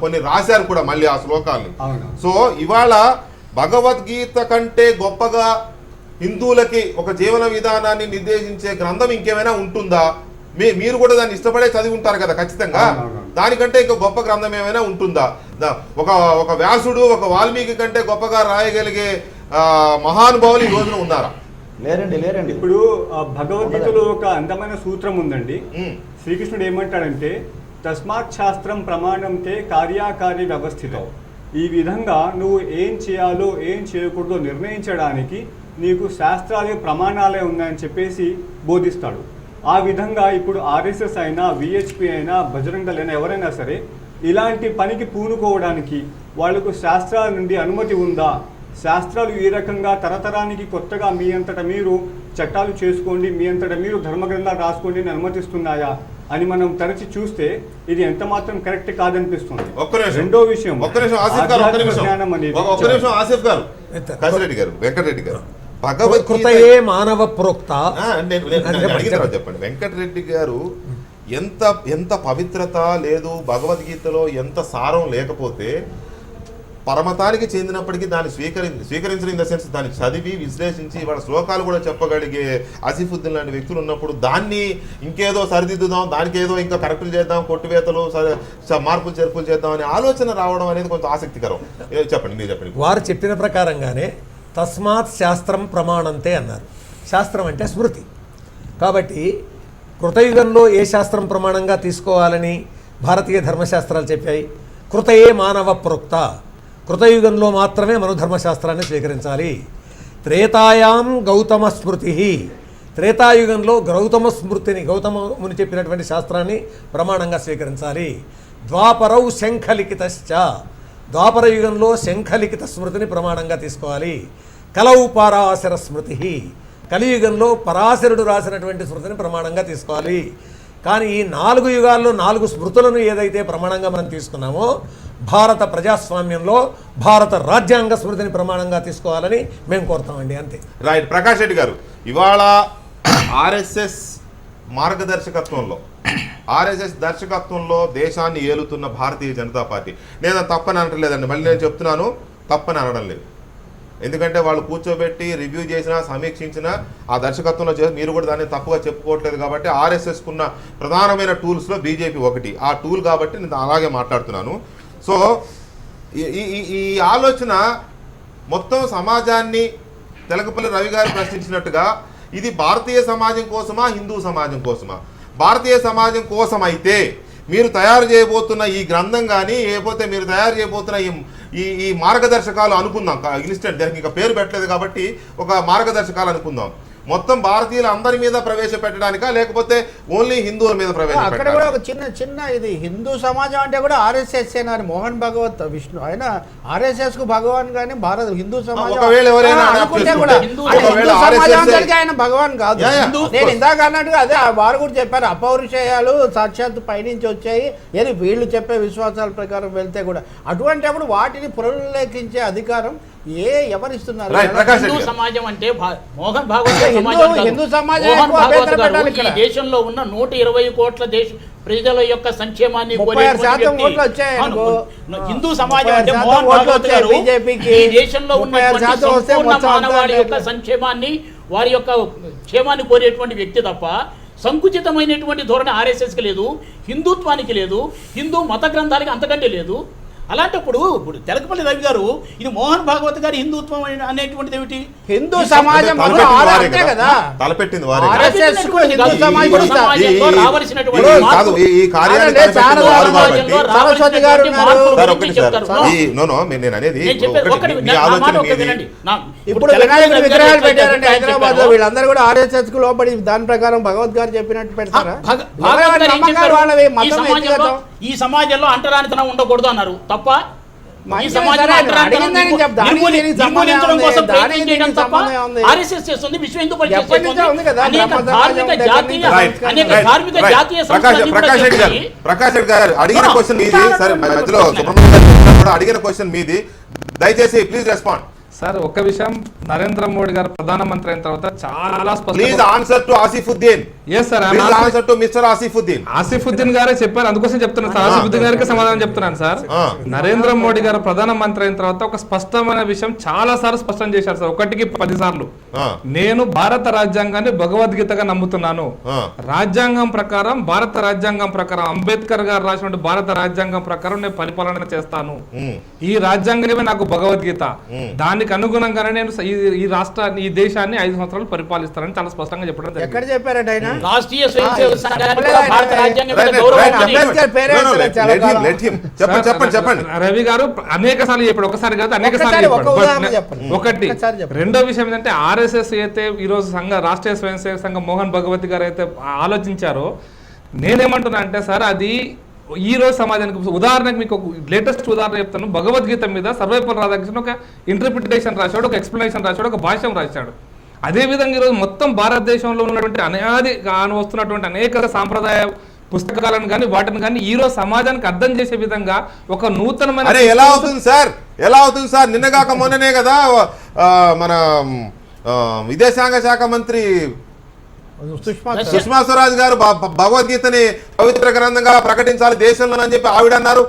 కొన్ని రాశారు కూడా మళ్ళీ ఆ శ్లోకాలు. సో ఇవాళ భగవద్గీత కంటే గొప్పగా హిందువులకి ఒక జీవన విధానాన్ని నిర్దేశించే గ్రంథం ఇంకేమైనా ఉంటుందా? మీరు కూడా దాన్ని ఇష్టపడే చదివి ఉంటారు కదా ఖచ్చితంగా. దానికంటే ఇంకా గొప్ప గ్రంథం ఏమైనా ఉంటుందా? ఒక వ్యాసుడు, ఒక వాల్మీకి కంటే గొప్పగా రాయగలిగే మహానుభావులు ఈ రోజున ఉన్నారా? లేరండి. ఇప్పుడు భగవద్గీతలో ఒక అందమైన సూత్రం ఉందండి. శ్రీకృష్ణుడు ఏమంటాడంటే, తస్మాత్ శాస్త్రం ప్రమాణంతే కార్యాకార్య వ్యవస్థితం. ఈ విధంగా నువ్వు ఏం చేయాలో ఏం చేయకూడదో నిర్ణయించడానికి నీకు శాస్త్రాలే ప్రమాణాలే ఉన్నాయని చెప్పేసి బోధిస్తాడు. ఆ విధంగా ఇప్పుడు ఆర్ఎస్ఎస్ అయినా, విహెచ్పి అయినా, బజరంగ్ దళ్ అయినా ఎవరైనా సరే ఇలాంటి పనికి పూనుకోవడానికి వాళ్లకు శాస్త్రాల నుండి అనుమతి ఉందా? శాస్త్రాలు ఈ రకంగా తరతరానికి కొత్తగా మీ అంతటా మీరు చట్టాలు చేసుకోండి, మీ అంతటా మీరు ధర్మగ్రంథాలు రాసుకోండి అని అనుమతిస్తున్నాయా అని మనం తరచి చూస్తే ఇది ఎంత మాత్రం కరెక్ట్ కాదనిపిస్తుంది. రెండో విషయం, వెంకటరెడ్డి గారు, కృతయే మానవ ప్రోక్త. చెప్పండి వెంకటరెడ్డి గారు, ఎంత పవిత్రత లేదు భగవద్గీతలో, ఎంత సారం లేకపోతే పరమతానికి చెందినప్పటికీ దాన్ని స్వీకరించడం ఇన్ ద సెన్స్ దాన్ని చదివి విశ్లేషించి వాళ్ళ శ్లోకాలు కూడా చెప్పగలిగే ఆసిఫుద్దీన్ లాంటి వ్యక్తులు ఉన్నప్పుడు దాన్ని ఇంకేదో సరిదిద్దుదాం, దానికి ఏదో ఇంకా కరెక్టులు చేద్దాం, కొట్టువేతలు మార్పులు చేర్పులు చేద్దాం అనే ఆలోచన రావడం అనేది కొంచెం ఆసక్తికరం. చెప్పండి, మీరు చెప్పండి. వారు చెప్పిన ప్రకారంగానే తస్మాత్ శాస్త్రం ప్రమాణంతే అన్నారు. శాస్త్రం అంటే స్మృతి. కాబట్టి కృతయుగంలో ఏ శాస్త్రం ప్రమాణంగా తీసుకోవాలని భారతీయ ధర్మశాస్త్రాలు చెప్పాయి? కృతయే మానవ ప్రోక్త. కృతయుగంలో మాత్రమే మనం ధర్మశాస్త్రాన్ని స్వీకరించాలి. త్రేతాయాం గౌతమ స్మృతి. త్రేతాయుగంలో గౌతమ స్మృతిని, గౌతముని చెప్పినటువంటి శాస్త్రాన్ని ప్రమాణంగా స్వీకరించాలి. ద్వాపరౌ శంఖలిఖితశ్చ. ద్వాపర యుగంలో శంఖలిఖిత స్మృతిని ప్రమాణంగా తీసుకోవాలి. కలౌ పరాశర స్మృతి. కలియుగంలో పరాశరుడు రాసినటువంటి స్మృతిని ప్రమాణంగా తీసుకోవాలి. కానీ ఈ 4 యుగాల్లో 4 స్మృతులను ఏదైతే ప్రమాణంగా మనం తీసుకున్నామో, భారత ప్రజాస్వామ్యంలో భారత రాజ్యాంగ స్మృతిని ప్రమాణంగా తీసుకోవాలని మేము కోరుతామండి, అంతే. రైట్. ప్రకాష్ రెడ్డి గారు, ఇవాళ ఆర్ఎస్ఎస్ మార్గదర్శకత్వంలో, ఆర్ఎస్ఎస్ దర్శకత్వంలో దేశాన్ని ఏలుతున్న భారతీయ జనతా పార్టీ, నేను తప్పని అనట్లేదండి, మళ్ళీ నేను చెప్తున్నాను, తప్పని అనడం లేదు. ఎందుకంటే వాళ్ళు కూర్చోబెట్టి రివ్యూ చేసినా సమీక్షించినా ఆ దర్శకత్వంలో చేసి మీరు కూడా దాన్ని తప్పుగా చెప్పుకోవట్లేదు కాబట్టి ఆర్ఎస్ఎస్కున్న ప్రధానమైన టూల్స్లో బీజేపీ ఒకటి ఆ టూల్ కాబట్టి నేను అలాగే మాట్లాడుతున్నాను. సో ఈ ఆలోచన మొత్తం సమాజాన్ని తెలకపల్లి రవి గారు ప్రశ్నించినట్టుగా ఇది భారతీయ సమాజం కోసమా హిందూ సమాజం కోసమా? భారతీయ సమాజం కోసం అయితే మీరు తయారు చేయబోతున్న ఈ గ్రంథం కానీ లేకపోతే మీరు తయారు చేయబోతున్న ఈ మార్గదర్శకాలు అనుకుందాం, ఇన్స్టెంట్ దానికి ఇంకా పేరు పెట్టలేదు కాబట్టి ఒక మార్గదర్శకాలు అనుకుందాం, మొత్తం భారతీయులు అందరి మీద ప్రవేశపెట్టడానికా లేకపోతే ఓన్లీ హిందువుల మీద అక్కడ కూడా ఒక ప్రవేశపెట్టాలి? చిన్న ఇది హిందూ సమాజం అంటే కూడా ఆర్ఎస్ఎస్ అని మోహన్ భగవత్ విష్ణు ఆయన ఆర్ఎస్ఎస్ కు భగవాన్ కానీ భారత హిందూ సమాజం ఒకవేళ ఎవరైనా అనుకుంటే కూడా ఒకవేళ హిందూ RSS సమాజానికి ఆయన భగవాన్ కాదు. Yeah, yeah, of నేను course. ఇందాక అన్నట్టుగా అదే వారు కూడా చెప్పారు అపౌరుషేయాలు సాక్షాత్ పైనుంచి వచ్చాయి ఏది వీళ్ళు చెప్పే విశ్వాసాల ప్రకారం వెళ్తే కూడా అటువంటిప్పుడు వాటిని పునరుల్లేఖించే అధికారం ఎవరిస్తున్నారు? Right, ప్రకాష్ హిందూ రెడ్డి గారు. సమాజం అంటే మోహన్ భాగవత్ హిందూ సమాజం మోహన్ ఎక్కువ భాగవత్ అభ్యంతరం గారు పెట్టాలి ఈ ఇక్కడ. దేశంలో ఉన్న 120 కోట్ల ప్రజల యొక్క సంక్షేమాన్ని 36% ఓట్లు వచ్చాయనుకో. హిందూ సమాజం అంటే 36% మోహన్ ఓట్లు భాగవత్ వచ్చాయి గారు బీజేపీకి. ఈ దేశంలో ఉన్నటువంటి 36% వస్తే సంపూర్ణ మొత్తం అంతా మానవాళి యొక్క లేదు. సంక్షేమాన్ని వారి యొక్క క్షేమాన్ని కోరేటువంటి వ్యక్తి తప్ప సంకుచితమైనటువంటి ధోరణి ఆర్ఎస్ఎస్కి లేదు, హిందుత్వానికి లేదు, హిందూ మత గ్రంథాలకి అంతకంటే లేదు. అలాంటప్పుడు ఇప్పుడు తెలకపల్లి రవి గారు ఇది మోహన్ భాగవత్ గారి హిందుత్వం అనేటువంటిది ఏమిటి? హిందూ సమాజం తలపెట్టింది వారే కదా. RSS కు హిందూ సమాజం కూడా సమాజంలో రావాల్సినటువంటి కాదు, మార్పు. ఈ కార్యాన్ని అదే తలపెట్టింది చాలా వారు కాబట్టి. సమాజంలో సరస్వతి గారు రావాల్సినటువంటి ఉన్నారు. మార్పుల సార్ గురించి ఒకటి సార్, చెప్తారు. నేను అనేది నేను చెప్పేది ఒకటి, ఒకటి, మీ నా ఆలోచన మాట ఒకటి మీది. వినండి. ఇప్పుడు వినాయకుడి విగ్రహాలు పెట్టారండి హైదరాబాద్ లో వీళ్ళందరూ కూడా ఆర్ఎస్ఎస్ కు లోబడి దాని ప్రకారం భగవద్ గారు చెప్పినట్టు పెడతారా? భాగవత్ గారు ఏం నమ్మకాలు చెప్పారు? వాళ్ళవి, ఈ మతం సమాజంలో వ్యక్తిగతం. ఈ సమాజంలో అంటరానితనం ఉండకూడదు అన్నారు తప్ప ఈ మంచిదే సమాజంలో సరే, అంటరానితనం అడిగిందని చెప్తా. దానికి దీనికి నిర్మూలించడం సంబంధం కోసం ఉంది. ప్రయత్నం దానికి చేయడం దీనికి తప్ప సంబంధం ఉంది. ఆర్ఎస్ఎస్ చేస్తుంది, విశ్వ హిందూ పరిషత్ ఎప్పటి నుంచో ఉంది కదా, అనేక బ్రహ్మ ధార్మిక సమాజం జాతీయ Right, అనేక right, ధార్మిక right. జాతీయ ప్రకాష్ సంస్థలన్నీ కూడా రెడ్డి గారు, చెప్పి ప్రకాష్ రెడ్డి గారు అడిగిన No, క్వశ్చన్ మీది. చాలా సరే మంచి మధ్యలో ప్రశ్న. సుబ్రహ్మణ్యం గారు కూడా అడిగిన క్వశ్చన్ మీది, దయచేసి ప్లీజ్ రెస్పాండ్. సార్ ఒక్క విషయం, నరేంద్ర మోడీ గారు ప్రధానమంత్రి అయిన తర్వాత చాలా please answer to Asifuddin. Yes sir please answer to mister Asifuddin. Asifuddin గారే చెప్పారు, అందుకోసం చెప్తున్నాను సార్. ఆసిఫుద్దీన్ గారికి సమాధానం చెప్తున్నాను సార్. నరేంద్ర మోడీ గారు ప్రధానమంత్రి అయిన తర్వాత ఒక స్పష్టమైన విషయం చాలా సార్లు స్పష్టం చేశారు సార్, 1కి 10 సార్లు. నేను భారత రాజ్యాంగాన్ని భగవద్గీతగా నమ్ముతున్నాను. రాజ్యాంగం ప్రకారం, భారత రాజ్యాంగం ప్రకారం, అంబేద్కర్ గారు రాసినటువంటి భారత రాజ్యాంగం ప్రకారం నేను పరిపాలన చేస్తాను. ఈ రాజ్యాంగమే నాకు భగవద్గీత. దానికి అనుగుణంగానే నేను ఈ రాష్ట్రాన్ని, ఈ దేశాన్ని 5 సంవత్సరాలు పరిపాలిస్తానని చాలా స్పష్టంగా చెప్పడం జరిగింది. ఎక్కడ చెప్పారట ఆయన? రాష్ట్రీయ స్వయం సేవక సంఘానికి కూడా భారత రాజ్యాంగం మీద Right, గౌరవం right, ఉంది. అంబేద్కర్ పేరే చాలా కాలం. చెప్పండి. రవి గారు అనేక సార్లు చెప్పాడు, ఒకసారి కాదు అనేక సార్లు ఒక్కసారి ఒక చెప్పాడు. ఉదాహరణ But చెప్పండి. ఒకటి ఒక్కసారి చెప్పండి. రెండో విషయం ఏంటంటే ఆర్ఎస్ఎస్ అయితే ఈరోజు రాష్ట్రీయ స్వయం సేవక సంఘం మోహన్ భగవత్ గారు అయితే ఆలోచించారో, నేనేమంటున్నా అంటే సార్ అది ఈ రోజు సమాజానికి ఉదాహరణకు మీకు లేటెస్ట్ ఉదాహరణ చెప్తాను. భగవద్గీత మీద సర్వేపల్లి రాధాకృష్ణ ఒక ఇంటర్ప్రిటేషన్ రాశాడు, ఒక ఎక్స్ప్లెనేషన్ రాశాడు, ఒక భాష్యం రాశాడు. అదేవిధంగా ఈరోజు మొత్తం భారతదేశంలో ఉన్నటువంటి అనాది వస్తున్నటువంటి అనేక సాంప్రదాయ పుస్తకాలను కానీ వాటిని కానీ ఈ రోజు సమాజానికి అర్థం చేసే విధంగా ఒక నూతనమైన ఎలా అవుతుంది సార్? నిన్నగాక మొన్ననే కదా మన విదేశాంగ శాఖ మంత్రి సుష్మా స్వరాజ్ గారు భగవద్గీతని పవిత్ర గ్రంథంగా ప్రకటించాలి దేశంలో అని చెప్పి ఆవిడ అన్నారు.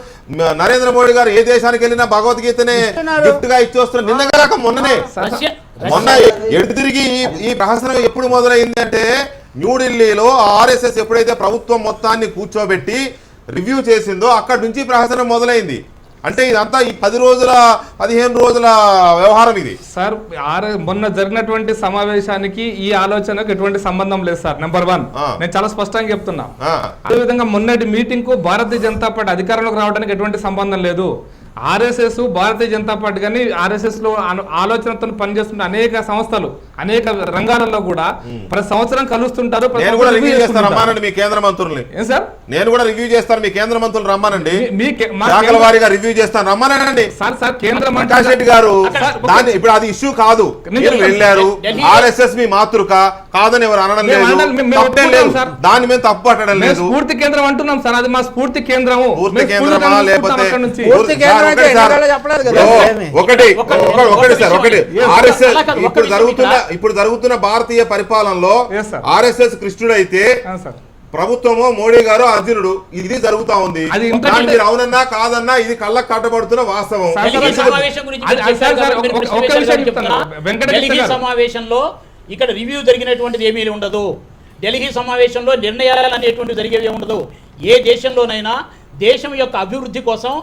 నరేంద్ర మోడీ గారు ఏ దేశానికి వెళ్ళినా భగవద్గీతని గిఫ్ట్ గా ఇచ్చి వస్తున్నారు. నిన్నగాక మొన్ననే మొన్న ఎడు తిరిగి ఈ ప్రహసనం ఎప్పుడు మొదలైంది అంటే న్యూఢిల్లీలో ఆర్ఎస్ఎస్ ఎప్పుడైతే ప్రభుత్వం మొత్తాన్ని కూర్చోబెట్టి రివ్యూ చేసిందో అక్కడి నుంచి ప్రహసనం మొదలైంది. అంటే ఇదంతా ఈ 10 రోజుల 15 రోజుల వ్యవహారం ఇది సార్. మొన్న జరిగినటువంటి సమావేశానికి ఈ ఆలోచనకు ఎటువంటి సంబంధం లేదు సార్. నెంబర్ 1 నేను చాలా స్పష్టంగా చెప్తున్నా. అదేవిధంగా మొన్నటి మీటింగ్ కు భారతీయ జనతా పార్టీ అధికారంలోకి రావడానికి ఎటువంటి సంబంధం లేదు. ఆర్ఎస్ఎస్ భారతీయ జనతా పార్టీ కానీ ఆర్ఎస్ఎస్ లో ఆలోచనతో పనిచేస్తున్న అనేక సంస్థలు అనేక రంగాలలో కూడా ప్రతి సంవత్సరం కలుస్తుంటారు. నేను కూడా రివ్యూ చేస్తాను, రమ్మానండి మీ కేంద్ర మంత్రుల్ని. సార్ నేను కూడా రివ్యూ చేస్తాను, మీ కేంద్ర మంత్రులు రమ్మానండి, మా శాఖల వారీగా రివ్యూ చేస్తాను, రమ్మానండి. సార్ కేంద్ర ప్రకాష్ రెడ్డి గారు దాన్ని ఇప్పుడు అది ఇష్యూ కాదు, మీరు వెళ్ళారు. ఆర్ఎస్ఎస్ మీ మాతృక కాదని ఎవరు అనడం లేదు, దాన్ని మేము తప్పు పట్టడం లేదు. స్ఫూర్తి కేంద్రం అంటున్నాం సార్, అది మా స్ఫూర్తి కేంద్రము. పూర్తి కేంద్రమా లేకపోతే ఒకటి ఆర్ఎస్ఎస్ ఇప్పుడు జరుగుతున్న భారతీయ పరిపాలనలో ఆర్ఎస్ఎస్ కృష్ణుడైతే ప్రభుత్వము మోడీ గారు అర్జునుడు ఇది జరుగుతా ఉంది. అది దాన్ని మీరు అవునన్నా కాదన్నా ఇది కళ్ళకు కట్టబడుతున్న వాస్తవం. ఢిల్లీ సమావేశం గురించి మీరు చెప్పారు కాబట్టి మీరు ఒక్క కృష్ణ విషయం చెప్తున్నా. వెంకటేశ్వర ఢిల్లీ గారు. సమావేశంలో ఇక్కడ రివ్యూ జరిగినటువంటిది ఏమీ ఉండదు. ఢిల్లీ సమావేశంలో నిర్ణయాలు అనేటువంటివి జరిగేవి ఉండదు. ఏ దేశంలోనైనా దేశం యొక్క అభివృద్ధి కోసం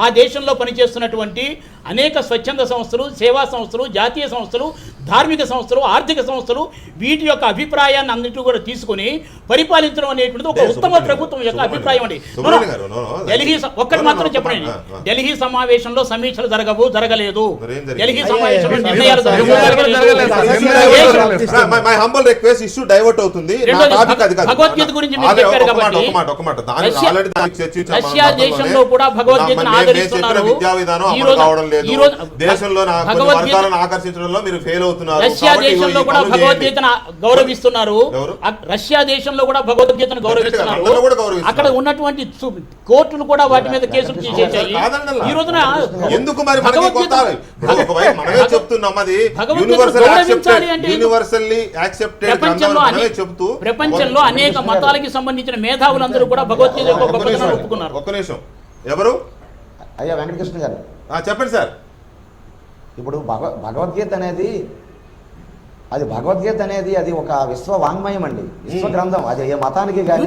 ఆ దేశంలో పనిచేస్తున్నటువంటి అనేక స్వచ్ఛంద సంస్థలు, సేవా సంస్థలు, జాతీయ సంస్థలు, ధార్మిక సంస్థలు, ఆర్థిక సంస్థలు వీటి యొక్క అభిప్రాయాన్ని అన్నింటినీ కూడా తీసుకుని పరిపాలించడం అనేటువంటిది ఒక ఉత్తమ ప్రభుత్వం యొక్క అభిప్రాయం అండి. ఢిల్లీ ఒక్కటి మాత్రం చెప్పండి, ఢిల్లీ సమావేశంలో సమీక్షలు జరగలేదు. ఢిల్లీ సమావేశంలో నిర్ణయాలు భగవద్గీత గురించి మీరు చెప్పారు కాబట్టి రష్యా దేశంలో కూడా భగవద్గీతను ఆదరిస్తున్నారు. రష్యా దేశంలో కూడా భగవద్గీతను గౌరవిస్తున్నారు. రష్యా దేశంలో కూడా భగవద్గీతను గౌరవిస్తున్నారు. అక్కడ ఉన్నటువంటి కోర్టులు కూడా వాటి మీద కేసులు చేసేసాయి. ఈ రోజున ఎందుకు మరి మనకి ప్రపంచంలో అనేక మతాలకి సంబంధించిన మేధావులందరూ కూడా భగవద్గీత యొక్క గొప్పతనాన్ని ఒప్పుకున్నారు. ఒక్క నిమిషం, ఎవరు? అయ్యా వెంకటకృష్ణ గారు చెప్పండి సార్. ఇప్పుడు భగవద్గీత అనేది అది ఒక విశ్వ వాంగ్మయం అండి, విశ్వ గ్రంథం. అది ఏ మతానికి కానీ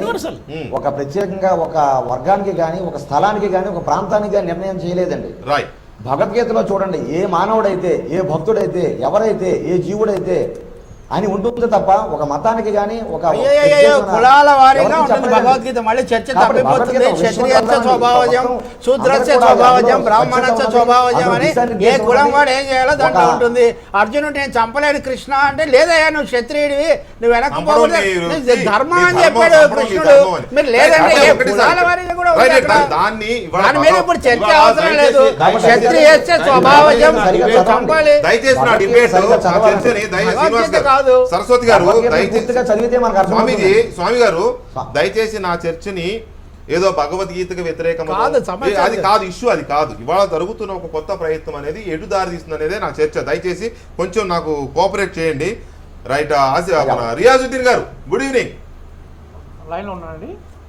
ఒక ప్రత్యేకంగా ఒక వర్గానికి కానీ ఒక స్థలానికి కానీ ఒక ప్రాంతానికి కానీ నిర్ణయం చేయలేదండి. భగవద్గీతలో చూడండి, ఏ మానవుడైతే, ఏ భక్తుడైతే, ఎవరైతే, ఏ జీవుడైతే అని ఉంటుంది తప్ప ఒక మతానికి కానీ ఒక కులాల వారీగా ఉంటుంది భగవద్గీత. మళ్ళీ చర్చ తప్పిపోతుంది. క్షత్రియస్య స్వభావజం, శూద్రస్య స్వభావజం, బ్రాహ్మణస్య స్వభావజం అని ఏ కులం వాడు ఏం చేయాలో దాంట్లో ఉంటుంది. అర్జునుడు నేను చంపలేను కృష్ణ అంటే, లేదయ్యా నువ్వు క్షత్రియుడివి, నువ్వు వెనక్కిపోకూడదు ధర్మం అని చెప్పాడు కృష్ణుడు. మీరు లేదంటే ఏ కులాల వారీగా కూడా దాని మీద ఇప్పుడు చర్చ అవసరం లేదు. క్షత్రియస్య స్వభావజం చంపాలి. సరస్వతి గారు స్వామి గారు దయచేసి నా చర్చని ఏదో భగవద్గీతకు వ్యతిరేకం అది కాదు ఇష్యూ, అది కాదు. ఇవాళ జరుగుతున్న ఒక కొత్త ప్రయత్నం అనేది ఎటు దారి తీస్తుంది అనేదే నా చర్చ. దయచేసి కొంచెం నాకు కోఆపరేట్ చేయండి. రైట్, రియాజుద్దీన్ గారు గుడ్ ఈవినింగ్.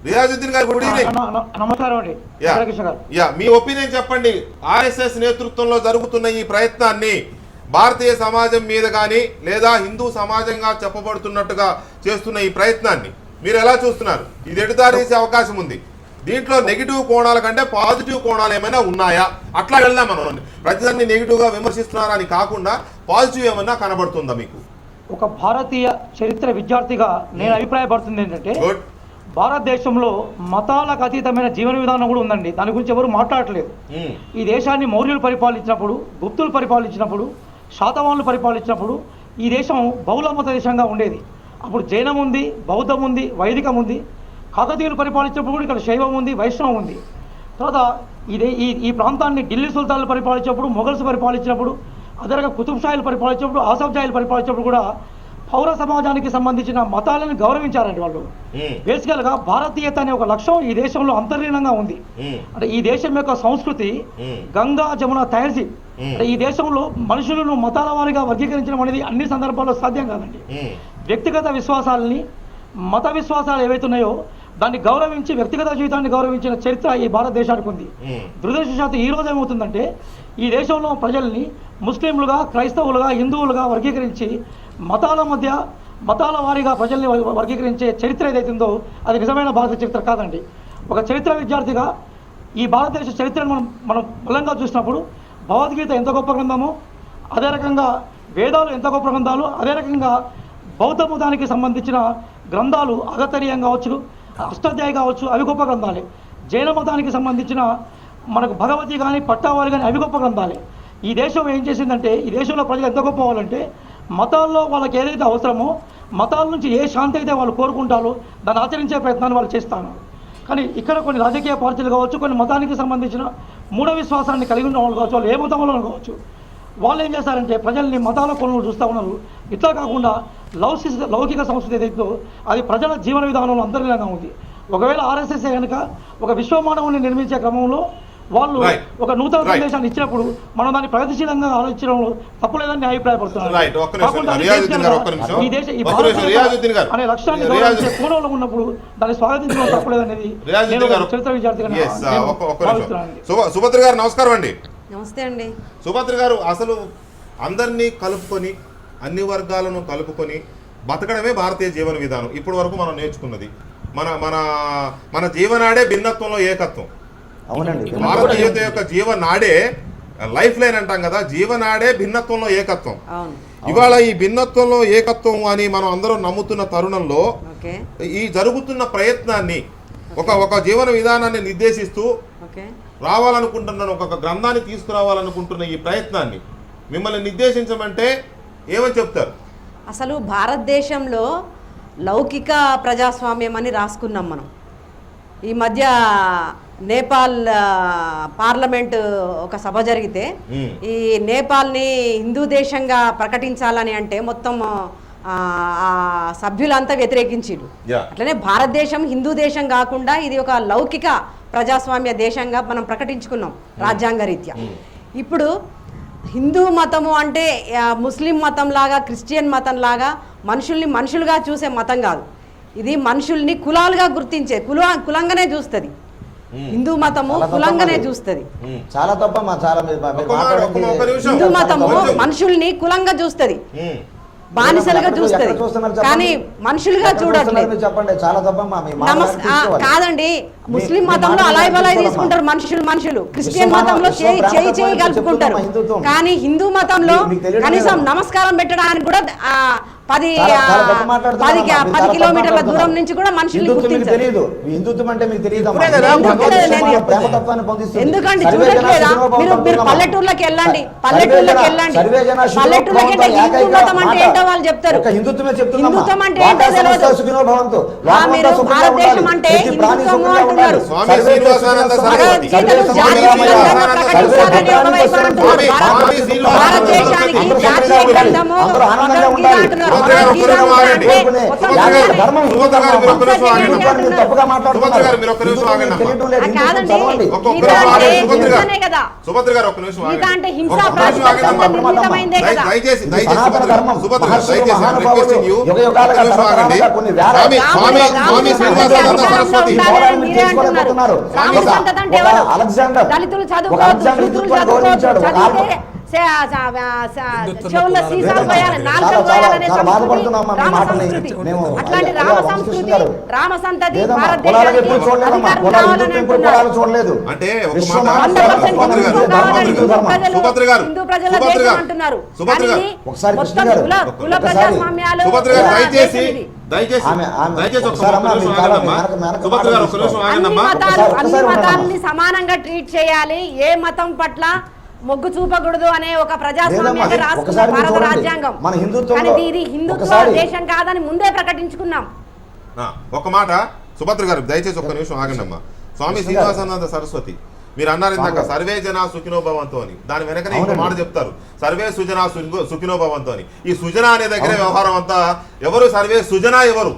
రియాజుద్దీన్ గారు గుడ్ ఈవినింగ్. నమస్కారం అండి. మీ ఒపీనియన్ చెప్పండి. ఆర్ఎస్ఎస్ నేతృత్వంలో జరుగుతున్న ఈ ప్రయత్నాన్ని భారతీయ సమాజం మీద కానీ లేదా హిందూ సమాజంగా చెప్పబడుతున్నట్టుగా చేస్తున్న ఈ ప్రయత్నాన్ని మీరు ఎలా చూస్తున్నారు? ఇది ఎటుదారి తీసే అవకాశం ఉంది. దీంట్లో నెగిటివ్ కోణాల కంటే పాజిటివ్ కోణాలు ఏమైనా ఉన్నాయా? అట్లా వెళ్దాం మనం. ప్రతిదాన్ని నెగిటివ్గా విమర్శిస్తున్నారని కాకుండా పాజిటివ్ ఏమైనా కనబడుతుందా మీకు? ఒక భారతీయ చరిత్ర విద్యార్థిగా నేను అభిప్రాయపడుతుంది ఏంటంటే, భారతదేశంలో మతాలకు అతీతమైన జీవన విధానం కూడా ఉందండి. దాని గురించి ఎవరు మాట్లాడట్లేదు. ఈ దేశాన్ని మౌర్యులు పరిపాలించినప్పుడు, గుప్తులు పరిపాలించినప్పుడు, శాతవాహనులు పరిపాలించినప్పుడు ఈ దేశం బహుళ మత దేశంగా ఉండేది. అప్పుడు జైనం ఉంది, బౌద్ధం ఉంది, వైదికం ఉంది. కాకతీయులు పరిపాలించినప్పుడు కూడా ఇక్కడ శైవం ఉంది, వైష్ణవం ఉంది. తర్వాత ఈ ప్రాంతాన్ని ఢిల్లీ సుల్తాన్లు పరిపాలించినప్పుడు, మొఘల్స్ పరిపాలించినప్పుడు, అదే రకంగా కుతుబ్షాయిలు పరిపాలించినప్పుడు, ఆసఫ్జాయిలు పరిపాలించినప్పుడు కూడా పౌర సమాజానికి సంబంధించిన మతాలను గౌరవించారండి వాళ్ళు. బేసికల్గా భారతీయత అనే ఒక లక్ష్యం ఈ దేశంలో అంతర్లీనంగా ఉంది. అంటే ఈ దేశం యొక్క సంస్కృతి గంగా జమున తహజీబ్. అంటే ఈ దేశంలో మనుషులను మతాల వారిగా వర్గీకరించడం అనేది అన్ని సందర్భాల్లో సాధ్యం కాదండి. వ్యక్తిగత విశ్వాసాలని, మత విశ్వాసాలు ఏవైతే ఉన్నాయో దాన్ని గౌరవించి వ్యక్తిగత జీవితాన్ని గౌరవించిన చరిత్ర ఈ భారతదేశానికి ఉంది. దురదృష్టవశాత్తు ఈ రోజు ఏమవుతుందంటే, ఈ దేశంలో ప్రజల్ని ముస్లింలుగా, క్రైస్తవులుగా, హిందువులుగా వర్గీకరించి మతాల వారీగా ప్రజల్ని వర్గీకరించే చరిత్ర ఏదైతుందో అది నిజమైన భారత చరిత్ర కాదండి. ఒక చరిత్ర విద్యార్థిగా ఈ భారతదేశ చరిత్రను మనం బలంగా చూసినప్పుడు భగవద్గీత ఎంత గొప్ప గ్రంథమో, అదే రకంగా వేదాలు ఎంత గొప్ప గ్రంథాలు, అదే రకంగా బౌద్ధ మతానికి సంబంధించిన గ్రంథాలు అగతరీయం కావచ్చు, అష్టాధ్యాయి కావచ్చు, అవి గొప్ప గ్రంథాలే. జైన మతానికి సంబంధించిన మనకు భగవతి కానీ పట్టావారి కానీ అవి గొప్ప గ్రంథాలే. ఈ దేశం ఏం చేసిందంటే, ఈ దేశంలో ప్రజలు ఎంత గొప్ప వాళ్ళంటే, మతాల్లో వాళ్ళకి ఏదైతే అవసరమో, మతాల నుంచి ఏ శాంతి అయితే వాళ్ళు కోరుకుంటారో దాన్ని ఆచరించే ప్రయత్నాన్ని వాళ్ళు చేస్తాను. కానీ ఇక్కడ కొన్ని రాజకీయ పార్టీలు కావచ్చు, కొన్ని మతానికి సంబంధించిన మూఢ విశ్వాసాన్ని కలిగి ఉన్న వాళ్ళు కావచ్చు, వాళ్ళు ఏ మతం వల్ల కావచ్చు, వాళ్ళు ఏం చేస్తారంటే ప్రజల్ని మతాల కొనుగోలు చూస్తూ ఉన్నారు. ఇట్లా కాకుండా లౌకిక సంస్కృతి ఏదైతే అది ప్రజల జీవన విధానంలో అంతర్లీనంగా ఉంది. ఒకవేళ ఆర్ఎస్ఎస్ కనుక ఒక విశ్వమానవుని నిర్మించే క్రమంలో వాళ్ళు Right. ఒక నూతన Right. సందేశాన్ని ఇచ్చినప్పుడు మనం దాన్ని ప్రగతిశీలంగా ఆలోచించడంలో తప్పులేదని నేను అభిప్రాయపడుతున్నాను. రైట్, ఒక్క నిమిషం కాకుండా అది రియాజుద్దీన్ గారు, ఒక్క దేశంగా నిమిషం ఈ దేశ ఈ ఒక్క నిమిషం రియాజుద్దీన్ గారు అనే లక్ష్యాన్ని రియాజు- గౌరవించే కోణంలో ఉన్నప్పుడు దాన్ని స్వాగతించడం తప్పులేదనేది రియాజుద్దీన్ నేను గారు, చరిత్ర విద్యార్థిగా yes, నేను ఒక్క నిమిషం. భావిస్తున్నానండి. సుభద్ర గారు నమస్కారం అండి. నమస్తే అండి. సుభద్ర గారు, అసలు అందరినీ కలుపుకొని అన్ని వర్గాలను కలుపుకొని బతకడమే భారతీయ జీవన విధానం. ఇప్పటి వరకు మనం నేర్చుకున్నది మన మన మన జీవనాడే భిన్నత్వంలో ఏకత్వం. అవునండి. భారతీయత యొక్క జీవనాడే లైఫ్ లైన్ అంటాం కదా, జీవనాడే భిన్నత్వంలో ఏకత్వం. అవును. ఇవాళ ఈ భిన్నత్వంలో ఏకత్వం అని మనం అందరం నమ్ముతున్న తరుణంలో ఓకే. ఈ జరుగుతున్న ప్రయత్నాన్ని ఒక జీవన విధానాన్ని నిర్దేశిస్తూ ఓకే. రావాలనుకుంటున్న ఒక గ్రంథాన్ని తీసుకురావాలనుకుంటున్న ఈ ప్రయత్నాన్ని మిమ్మల్ని నిర్దేశించమంటే ఏమని చెప్తారు? అసలు భారతదేశంలో లౌకిక ప్రజాస్వామ్యం అని రాసుకున్నాం మనం. ఈ మధ్య నేపాల్ పార్లమెంట్ ఒక సభ జరిగితే ఈ నేపాల్ని హిందూ దేశంగా ప్రకటించాలని అంటే మొత్తం ఆ సభ్యులంతా వ్యతిరేకించారు. అట్లనే భారతదేశం హిందూ దేశం కాకుండా ఇది ఒక లౌకిక ప్రజాస్వామ్య దేశంగా మనం ప్రకటించుకున్నాం రాజ్యాంగ రీత్యా. ఇప్పుడు హిందూ మతము అంటే ముస్లిం మతం లాగా, క్రిస్టియన్ మతం లాగా మనుషుల్ని మనుషులుగా చూసే మతం కాదు. ఇది మనుషుల్ని కులాలుగా గుర్తించే కులంగానే చూస్తుంది. హిందూ మతము కులంగానే చూస్తుంది. చాలా తప్పమ్మా, చాలా హిందూ మతము మనుషుల్ని కులంగా చూస్తుంది, బానిసలుగా చూస్తుంది, కానీ మనుషులుగా చూడట్లేదు. చెప్పండి, చాలా తప్పమ్మా. కాదండి, ముస్లిం మతంలో అలాయ్ బలాయ్ తీసుకుంటారు మనుషులు, క్రిస్టియన్ మతంలో చేయి కలుపుకుంటారు, కానీ హిందూ మతంలో కనీసం నమస్కారం పెట్టడానికి కూడా 10 కిలోమీటర్ల దూరం నుంచి కూడా మనుషులు తెలియదు. హిందుత్వం అంటే మీకు తెలియదు. ఎందుకండి చూడట్లేదా? మీరు పల్లెటూర్లోకి వెళ్ళండి, పల్లెటూర్లోకి హిందూ మతం అంటే ఏంటో వాళ్ళు చెప్తారు. హిందుత్వం అంటే ఏంటో తెలియదు. మీరు భారతదేశం అంటే హిందుత్వము అంటున్నారు. భారతదేశానికి జాతీయ గ్రంథము అంటున్నారు. దళితులు చదువుకోవచ్చు, చెవుల సీసాలు పోయాలి, నాలుగు పోయాలనే అట్లాంటి రామ సంతతి హిందూ ప్రజల దేశం అంటున్నారు. కుల ప్రజాస్వామ్యాలు అన్ని మతాలని సమానంగా ట్రీట్ చేయాలి, ఏ మతం పట్ల మొగ్గు చూపకూడదు అనే ఒక ప్రజాస్వామ్యాన్ని రాసుకున్న భారత రాజ్యాంగం. కానీ ఇది హిందుత్వ దేశం కాదని ముందే ప్రకటించుకున్నాం. ఒక మాట సుభద్ర గారు దయచేసి ఒక్క నిమిషం ఆగండి అమ్మా. స్వామి శ్రీనివాసానంద సరస్వతి మీరు అన్నారు ఇందాక సర్వే జనా సుఖినో భవంతు అని, దాని వెనకనే ఇంకో మాట చెప్తారు, సర్వే సుజనా సుఖినో భవంతు అని. ఈ సుజనా అనే దగ్గరే వ్యవహారం అంతా. ఎవరు సర్వే సుజనా, ఎవరు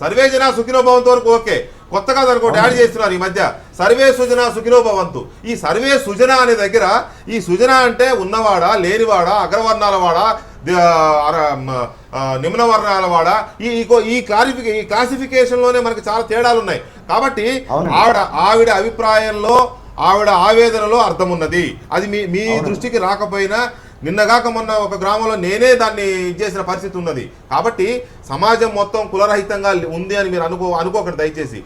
సర్వే జనా సుఖినో భవంతు వరకు ఓకే, కొత్తగా దానికి ఒకటి యాడ్ చేస్తున్నారు ఈ మధ్య, సర్వే సుజనా సుఖినో భవంతు. ఈ సర్వే సుజనా అనే దగ్గర ఈ సుజనా అంటే ఉన్నవాడా, లేనివాడా, అగ్రవర్ణాల వాడా, నిమ్న వర్ణాల వాడా, ఈ క్లాసిఫికేషన్లోనే మనకి చాలా తేడాలు ఉన్నాయి. కాబట్టి ఆవిడ అభిప్రాయంలో, ఆవిడ ఆవేదనలో అర్థం ఉన్నది. అది మీ దృష్టికి రాకపోయినా నిన్నగాక మొన్న ఒక గ్రామంలో నేనే దాన్ని చేసిన పరిస్థితి ఉన్నది. కాబట్టి సమాజం మొత్తం కులరహితంగా ఉంది అని మీరు అనుకోకండి దయచేసి.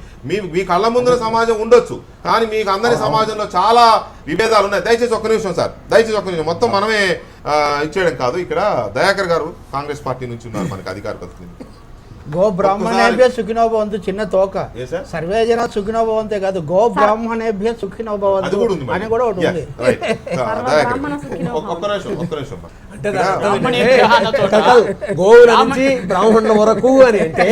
మీ కళ్ళ ముందున సమాజం ఉండొచ్చు, కానీ మీకు అందరి సమాజంలో చాలా విభేదాలు ఉన్నాయి. దయచేసి ఒక్క నిమిషం సార్, దయచేసి ఒక్క నిమిషం. మొత్తం మనమే ఇచ్చేయడం కాదు. ఇక్కడ దయాకర్ గారు కాంగ్రెస్ పార్టీ నుంచి ఉన్నారు మనకి అధికార ప్రతినిధి. గో బ్రాహ్మణేభ్య సుఖినో భవంతు చిన్న తోక, సర్వే జన సుఖినో భవంతే కాదు, గో బ్రాహ్మణేభ్య సుఖినో భవంతు అని కూడా ఒకటి ఉంది. ఒక్క నిమిషం అంటే దాని అర్థం బ్రాహ్మణే ఏంటంటే, విగ్రహాల చోట కాదు, గోవుల నుంచి బ్రాహ్మణుల వరకు అని అంటే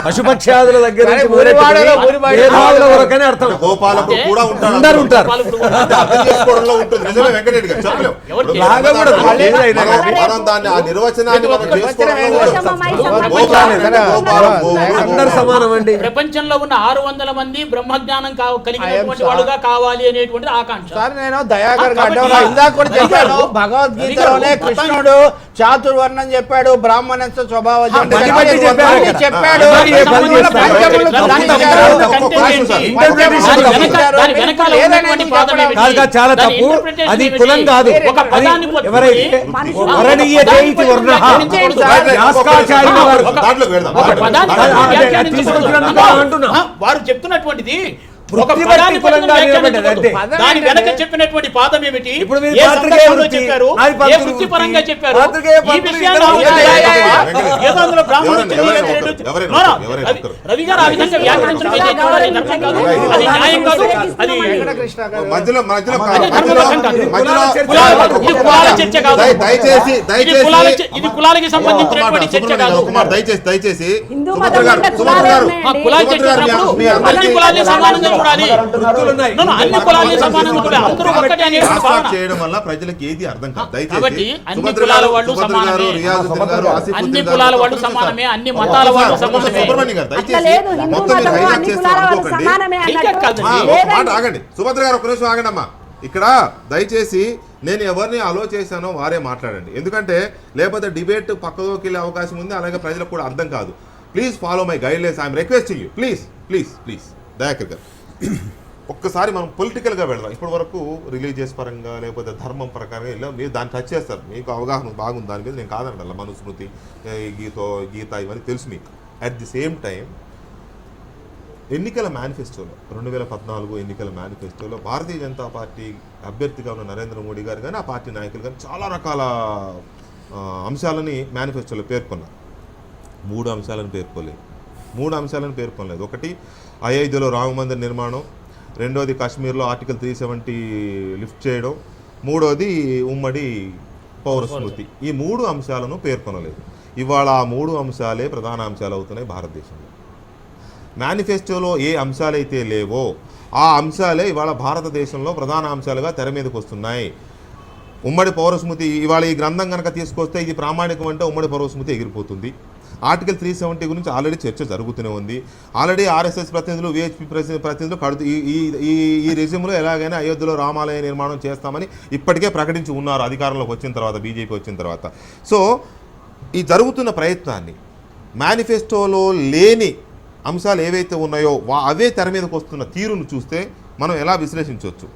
పశుపక్ష్యాదుల దగ్గర నుంచి ఊరివాడలో ఊరివాడ మేధావుల వరకు అని అర్థం. గోపాలకుడు కూడా ఉంటాడు, అందరూ ఉంటారు. గోపాలకుడు కూడా అంటే అర్థం చేసుకోవడంలో ఉంటుంది. నిజమే వెంకటరెడ్డి గారు, చెప్పలేం. ఎవరికి లాగా కూడా మనం- ఏదైనా మనం దాన్ని ఆ నిర్వచనాన్ని మనం చేసుకోవడంలో గోపాలం, గోపాలం, గోవు, అందరు సమానం అండి. ప్రపంచంలో ఉన్న 600 మంది బ్రహ్మజ్ఞానం కలిగినటువంటి వాడుగా కావాలి అనేటువంటిది ఆకాంక్ష. సార్ నేను దయాకర్ కాబట్టి అడ్డం ఇందాక కూడా రవి చెప్పాను, గారు, భగవద్గీతలోనే రవి గారు, కృష్ణుడు చాతుర్వర్ణం చెప్పాడు, బ్రాహ్మణస్య స్వభావం పది మంది చెప్పారు అన్ని ఇక్కడ. చెప్పాడు. మరి ఏ పని చేస్తారు? పంచములు దాని చూపించారు. దాని వెనకాల ఉన్నటువంటి పాదం ఏమిటి? కాదు కాదు, చాలా దాని తప్పు. interpretation అది ఏమిటి? కులం కాదు. ఒక పదాన్ని అది పట్టుకుని ఎవరైతే వరణీయతే ఇతి వర్ణః. యాస్కాచార్యుల వారు దాంట్లోకి వెళ్దాం. ఒక పదాన్ని వ్యాఖ్యానించకూడదు. తీసుకొచ్చినందుకు అంటున్నా. వారు చెప్తున్నటువంటిది ఒక వృత్తి పదాన్ని బట్టి కులంగా వ్యాఖ్యానించకూడదు. నిలబడ్డది. దాని వెనక చెప్పినటువంటి పాదం ఏమిటి? ఇప్పుడు మీరు ఏ పాత్రికేయ సందర్భంలో వృత్తి, చెప్పారు? నాది ఏ పాత్రికేయ వృత్తి పరంగా వృత్తి. చెప్పారు? పాత్రికేయ ఈ పాత్రికేయ విషయాన్ని ఏదో అందులో బ్రాహ్మణుడు రవి గారు ఆ విధంగా వ్యాఖ్యానించడం ఏదైతే ఉందో అది ధర్మం కాదు, అది న్యాయం కాదు, అది కృష్ణ గారు మధ్యలో అది ధర్మబద్ధం కాదు. ఇది కులాల చర్చ కాదు. దయచేసి ఇది కులాలకి సంబంధించినటువంటి చర్చ కాదు. కుమార్ దయచేసి హిందూ సుభద్ర మతం గారు, మీద సుభద్ర కులాలే గారు, ఉన్నాయండి. కులాలు సుభద్ర గారు, చర్చినప్పుడు మీ అందరికీ- అన్ని కులాల్ని సమానంగా చూడాలి. వృత్తులున్నాయి. అన్ని కులాల్ని సమానంగా చూడాలి. అందరూ ఒక్కటే అనే క్రాస్ భావన. టాక్ చేయడం వల్ల ప్రజలకు ఏది అర్థం కాదు. కాబట్టి దయచేసి అన్ని సుభద్ర కులాల గారు, వాళ్ళు సుభద్ర గారు, సమానమే. రియాజుద్దీన్ గారు, ఆసిఫ్ అన్ని ఉద్దీన్ గారు, కులాల వాళ్ళు ఒక్కసారి సమానమే, అన్ని మతాల వాళ్ళు సమానమే. సుబ్రహ్మణ్యం గారు, అట్లా దయచేసి లేదు, హిందూ మొత్తం మీరు మతము హైలైట్ అన్ని చేసి కులాల వాళ్ళు అనుకోకండి. సమానమే ఇంకా అన్నట్టు. కాదు. ఒక మాట ఆగండి, సుభద్ర గారు ఒక నిమిషం ఆగండి అమ్మా. ఇక్కడ దయచేసి నేను ఎవరిని అలో చేశానో వారే మాట్లాడండి, ఎందుకంటే లేకపోతే డిబేట్ పక్కదోకి వెళ్ళే అవకాశం ఉంది, అలాగే ప్రజలకు కూడా అర్థం కాదు. Please follow my guide lines, I'm requesting you, please Dayakar గారు. ఒక్కసారి మనం పొలిటికల్గా వెళ్దాం. ఇప్పటి వరకు రిలీజియస్ పరంగా లేకపోతే ధర్మం ప్రకారంగా వెళ్ళాం, మీరు దాన్ని టచ్ చేస్తారు, మీకు అవగాహన బాగుంది దాని మీద, నేను కాదనట్ల మనుస్మృతి, గీత ఇవన్నీ తెలుసు మీకు. అట్ ది సేమ్ టైం ఎన్నికల మేనిఫెస్టోలో 2014 ఎన్నికల మేనిఫెస్టోలో భారతీయ జనతా పార్టీ అభ్యర్థిగా ఉన్న నరేంద్ర మోడీ గారు కానీ ఆ పార్టీ నాయకులు కానీ చాలా రకాల అంశాలని మేనిఫెస్టోలో పేర్కొన్నారు. 3 అంశాలను పేర్కొనలేదు. ఒకటి, అయోధ్యలో రామ మందిర నిర్మాణం, రెండోది కాశ్మీర్లో ఆర్టికల్ 370 లిఫ్ట్ చేయడం, మూడోది ఉమ్మడి పౌర స్మృతి. ఈ 3 అంశాలను పేర్కొనలేదు. ఇవాళ ఆ 3 అంశాలే ప్రధాన అంశాలు అవుతున్నాయి భారతదేశంలో. మేనిఫెస్టోలో ఏ అంశాలైతే లేవో ఆ అంశాలే ఇవాళ భారతదేశంలో ప్రధాన అంశాలుగా తెర మీదకి వస్తున్నాయి. ఉమ్మడి పౌరస్మృతి ఇవాళ ఈ గ్రంథం కనుక తీసుకొస్తే ఇది ప్రామాణికం అంటే ఉమ్మడి పౌరస్మృతి ఎగిరిపోతుంది. ఆర్టికల్ 370 గురించి ఆల్రెడీ చర్చ జరుగుతూనే ఉంది. ఆల్రెడీ ఆర్ఎస్ఎస్ ప్రతినిధులు, విహెచ్పి ప్రతినిధులు ఈ రెజ్యూమ్లో ఎలాగైనా అయోధ్యలో రామాలయ నిర్మాణం చేస్తామని ఇప్పటికే ప్రకటించి ఉన్నారు అధికారంలోకి వచ్చిన తర్వాత, బీజేపీ వచ్చిన తర్వాత. సో ఈ జరుగుతున్న ప్రయత్నాన్ని మేనిఫెస్టోలో లేని అంశాలు ఏవైతే ఉన్నాయో అవే తెర మీదకి వస్తున్న తీరును చూస్తే మనం ఎలా విశ్లేషించవచ్చు?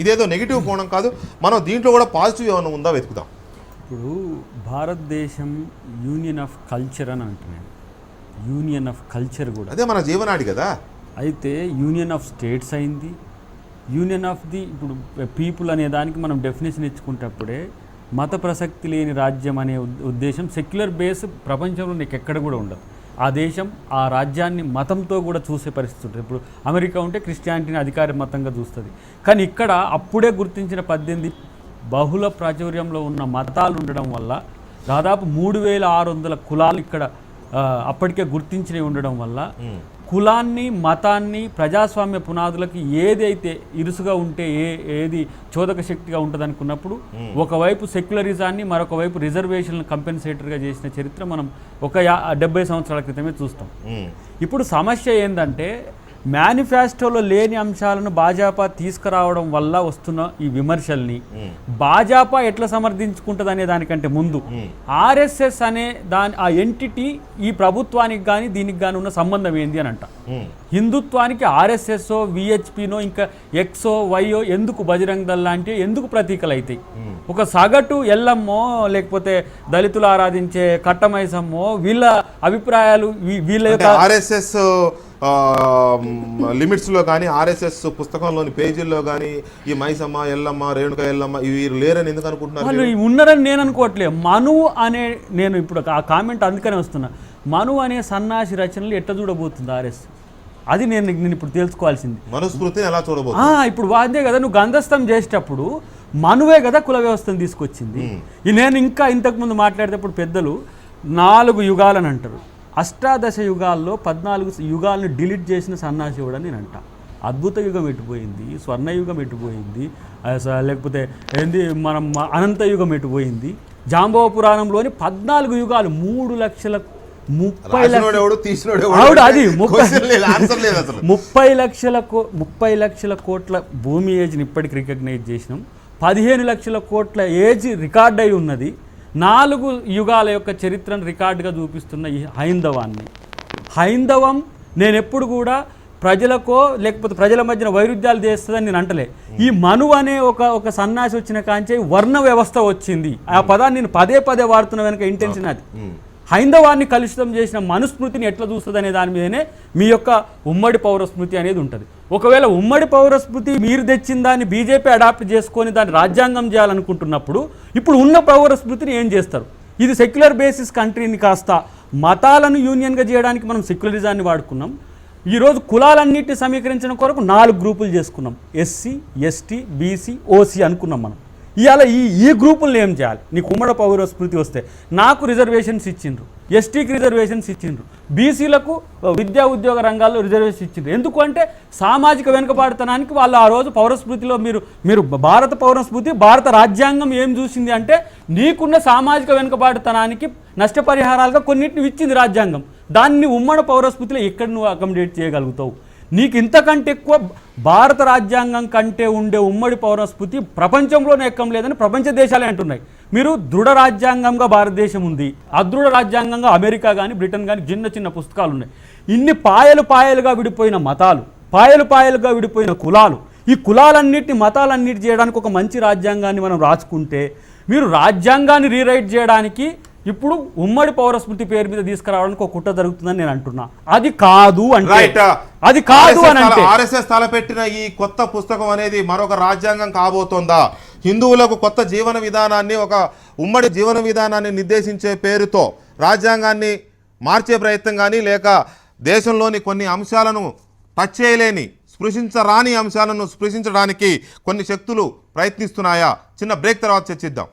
ఇదేదో నెగిటివ్ కోణం కాదు, మనం దీంట్లో కూడా పాజిటివ్ ఏమైనా ఉందా వెతుకుతాం. ఇప్పుడు భారతదేశం యూనియన్ ఆఫ్ కల్చర్ అని అంటున్నాను. యూనియన్ ఆఫ్ కల్చర్ కూడా అదే మన జీవనాడి కదా. అయితే యూనియన్ ఆఫ్ స్టేట్స్ అయింది, యూనియన్ ఆఫ్ ది ఇప్పుడు పీపుల్ అనే దానికి మనం డెఫినేషన్ ఇచ్చుకుంటప్పుడే మత ప్రసక్తి లేని రాజ్యం అనే ఉద్దేశం సెక్యులర్ బేస్ ప్రపంచంలో నీకు ఎక్కడ కూడా ఉండదు. ఆ దేశం ఆ రాజ్యాన్ని మతంతో కూడా చూసే పరిస్థితి ఉంటుంది. ఇప్పుడు అమెరికా ఉంటే క్రిస్టియానిటీని అధికార మతంగా చూస్తుంది. కానీ ఇక్కడ అప్పుడే గుర్తించిన 18 బహుళ ప్రాచుర్యంలో ఉన్న మతాలు ఉండడం వల్ల దాదాపు 3600 కులాలు ఇక్కడ అప్పటికే గుర్తించినవి ఉండడం వల్ల కులాన్ని, మతాన్ని, ప్రజాస్వామ్య పునాదులకి ఏదైతే ఇరుసుగా ఉంటే ఏది చోదక శక్తిగా ఉంటుంది అనుకున్నప్పుడు ఒకవైపు సెక్యులరిజాన్ని, మరొక వైపు రిజర్వేషన్లను కంపెన్సేటర్గా చేసిన చరిత్ర మనం ఒక 70 సంవత్సరాల క్రితమే చూస్తాం. ఇప్పుడు సమస్య ఏంటంటే మేనిఫెస్టోలో లేని అంశాలను భాజపా తీసుకురావడం వల్ల వస్తున్న ఈ విమర్శల్ని భాజపా ఎట్లా సమర్థించుకుంటుంది అనే దానికంటే ముందు ఆర్ఎస్ఎస్ అనే ఆ ఎంటిటీ ఈ ప్రభుత్వానికి కానీ దీనికి కానీ ఉన్న సంబంధం ఏంది అని అంట. హిందుత్వానికి ఆర్ఎస్ఎస్ఓ, విహెచ్పినో, ఇంకా ఎక్సో, వైఓ ఎందుకు బజరంగ్ దళ్ లాంటి ఎందుకు ప్రతీకలు అవుతాయి? ఒక సగటు ఎల్లమ్మో లేకపోతే దళితులు ఆరాధించే కట్టమైసమ్మో వీళ్ళ అభిప్రాయాలు వీళ్ళ ఆర్ఎస్ఎస్ లిమిట్స్లో కానీ ఆర్ఎస్ఎస్ పుస్తకంలోని పేజీల్లో కానీ ఈ మైసమ్మ, ఎల్లమ్మ, రేణుక ఎల్లమ్మ వీరు లేరని ఎందుకు అనుకుంటున్నారు? వాళ్ళు ఉన్నారని నేను అనుకోవట్లేదు. మను అనే నేను ఇప్పుడు ఆ కామెంట్ అందుకనే వస్తున్నా. మను అనే సన్నాసి రచనలు ఎట్లా చూడబోతుంది ఆర్ఎస్? అది నేను ఇప్పుడు తెలుసుకోవాల్సింది. మనుస్మృతిని ఎలా చూడబోతుంది? ఇప్పుడు అదే కదా, నువ్వు గంధస్థం చేసేటప్పుడు మనువే కదా కుల వ్యవస్థను తీసుకొచ్చింది. నేను ఇంకా ఇంతకుముందు మాట్లాడేటప్పుడు పెద్దలు 4 యుగాలని అంటారు. అష్టాదశ యుగాల్లో 14 యుగాలను డిలీట్ చేసిన సన్నాసివుడు అని నేను అంట. అద్భుత యుగం ఎట్టుపోయింది, స్వర్ణయుగం ఎట్టుపోయింది, లేకపోతే ఏంది మనం అనంత యుగం ఎట్టుపోయింది. జాంబవ పురాణంలోని 14 యుగాలు 30 లక్షల కోట్ల భూమి ఏజ్ని ఇప్పటికి రికగ్నైజ్ చేసినాం. 15 లక్షల కోట్ల ఏజ్ రికార్డ్ అయి ఉన్నది. 4 యుగాల యొక్క చరిత్రను రికార్డుగా చూపిస్తున్న ఈ హైందవం నేను ఎప్పుడు కూడా ప్రజలకో లేకపోతే ప్రజల మధ్యన వైరుధ్యాలు చేస్తుందని నేను అంటలే. ఈ మను అనే ఒక సన్నాసి వచ్చిన కాంచే వర్ణ వ్యవస్థ వచ్చింది. ఆ పదాన్ని నేను పదే వాడుతున్న వెనక ఇంటెన్షన్ అది. హైందవాన్ని కలుషితం చేసిన మనుస్మృతిని ఎట్లా చూస్తుంది అనే దాని మీదనే మీ యొక్క ఉమ్మడి పౌరస్మృతి అనేది ఉంటుంది. ఒకవేళ ఉమ్మడి పౌరస్మృతి మీరు తెచ్చిన దాన్ని బీజేపీ అడాప్ట్ చేసుకొని దాన్ని రాజ్యాంగం చేయాలనుకుంటున్నప్పుడు ఇప్పుడు ఉన్న పౌరస్మృతిని ఏం చేస్తారు? ఇది సెక్యులర్ బేసిస్ కంట్రీని కాస్త మతాలను యూనియన్గా చేయడానికి మనం సెక్యులరిజాన్ని వాడుకున్నాం. ఈరోజు కులాలన్నింటినీ సమీకరించడం కొరకు 4 గ్రూపులు చేసుకున్నాం. ఎస్సీ, ఎస్టీ, బీసీ, ఓసీ అనుకున్నాం మనం. ఇవాళ ఈ గ్రూపులను ఏం చేయాలి? నీకు ఉమ్మడి పౌరస్మృతి వస్తే నాకు రిజర్వేషన్స్ ఇచ్చిండ్రు, ఎస్టీకి రిజర్వేషన్స్ ఇచ్చిండ్రు, బీసీలకు విద్యా ఉద్యోగ రంగాల్లో రిజర్వేషన్ ఇచ్చిండ్రు. ఎందుకంటే సామాజిక వెనుకబాటుతనానికి వాళ్ళు ఆ రోజు పౌరస్మృతిలో మీరు భారత పౌరస్మృతి భారత రాజ్యాంగం ఏం చూసింది అంటే నీకున్న సామాజిక వెనుకబాటుతనానికి నష్టపరిహారాలుగా కొన్నిటిని ఇచ్చింది రాజ్యాంగం. దాన్ని ఉమ్మడి పౌరస్మృతిలో ఎక్కడ నువ్వు అకామిడేట్ చేయగలుగుతావు? నీకు ఇంతకంటే ఎక్కువ భారత రాజ్యాంగం కంటే ఉండే ఉమ్మడి పౌరస్మృతి ప్రపంచంలోనే ఎక్కం లేదని ప్రపంచ దేశాలే అంటున్నాయి. మీరు దృఢ రాజ్యాంగంగా భారతదేశం ఉంది, అదృఢ రాజ్యాంగంగా అమెరికా కానీ బ్రిటన్ కానీ చిన్న పుస్తకాలు ఉన్నాయి. ఇన్ని పాయలుగా విడిపోయిన మతాలు, పాయలుగా విడిపోయిన కులాలు, ఈ కులాలన్నిటిని మతాలన్నిటి చేయడానికి ఒక మంచి రాజ్యాంగాన్ని మనం రాసుకుంటే మీరు రాజ్యాంగాన్ని రీరైట్ చేయడానికి ఇప్పుడు ఉమ్మడి పౌరస్మృతి పేరు మీద తీసుకురావడానికి ఒక కుట్ర జరుగుతుందని నేను అంటున్నా. అది కాదు అంటే ఆర్ఎస్ఎస్ తలపెట్టిన ఈ కొత్త పుస్తకం అనేది మరొక రాజ్యాంగం కాబోతోందా? హిందువులకు కొత్త జీవన విధానాన్ని, ఒక ఉమ్మడి జీవన విధానాన్ని నిర్దేశించే పేరుతో రాజ్యాంగాన్ని మార్చే ప్రయత్నం కానీ, లేక దేశంలోని కొన్ని అంశాలను టచ్ చేయలేని, స్పృశించరాని అంశాలను స్పృశించడానికి కొన్ని శక్తులు ప్రయత్నిస్తున్నాయా? చిన్న బ్రేక్ తర్వాత చర్చిద్దాం.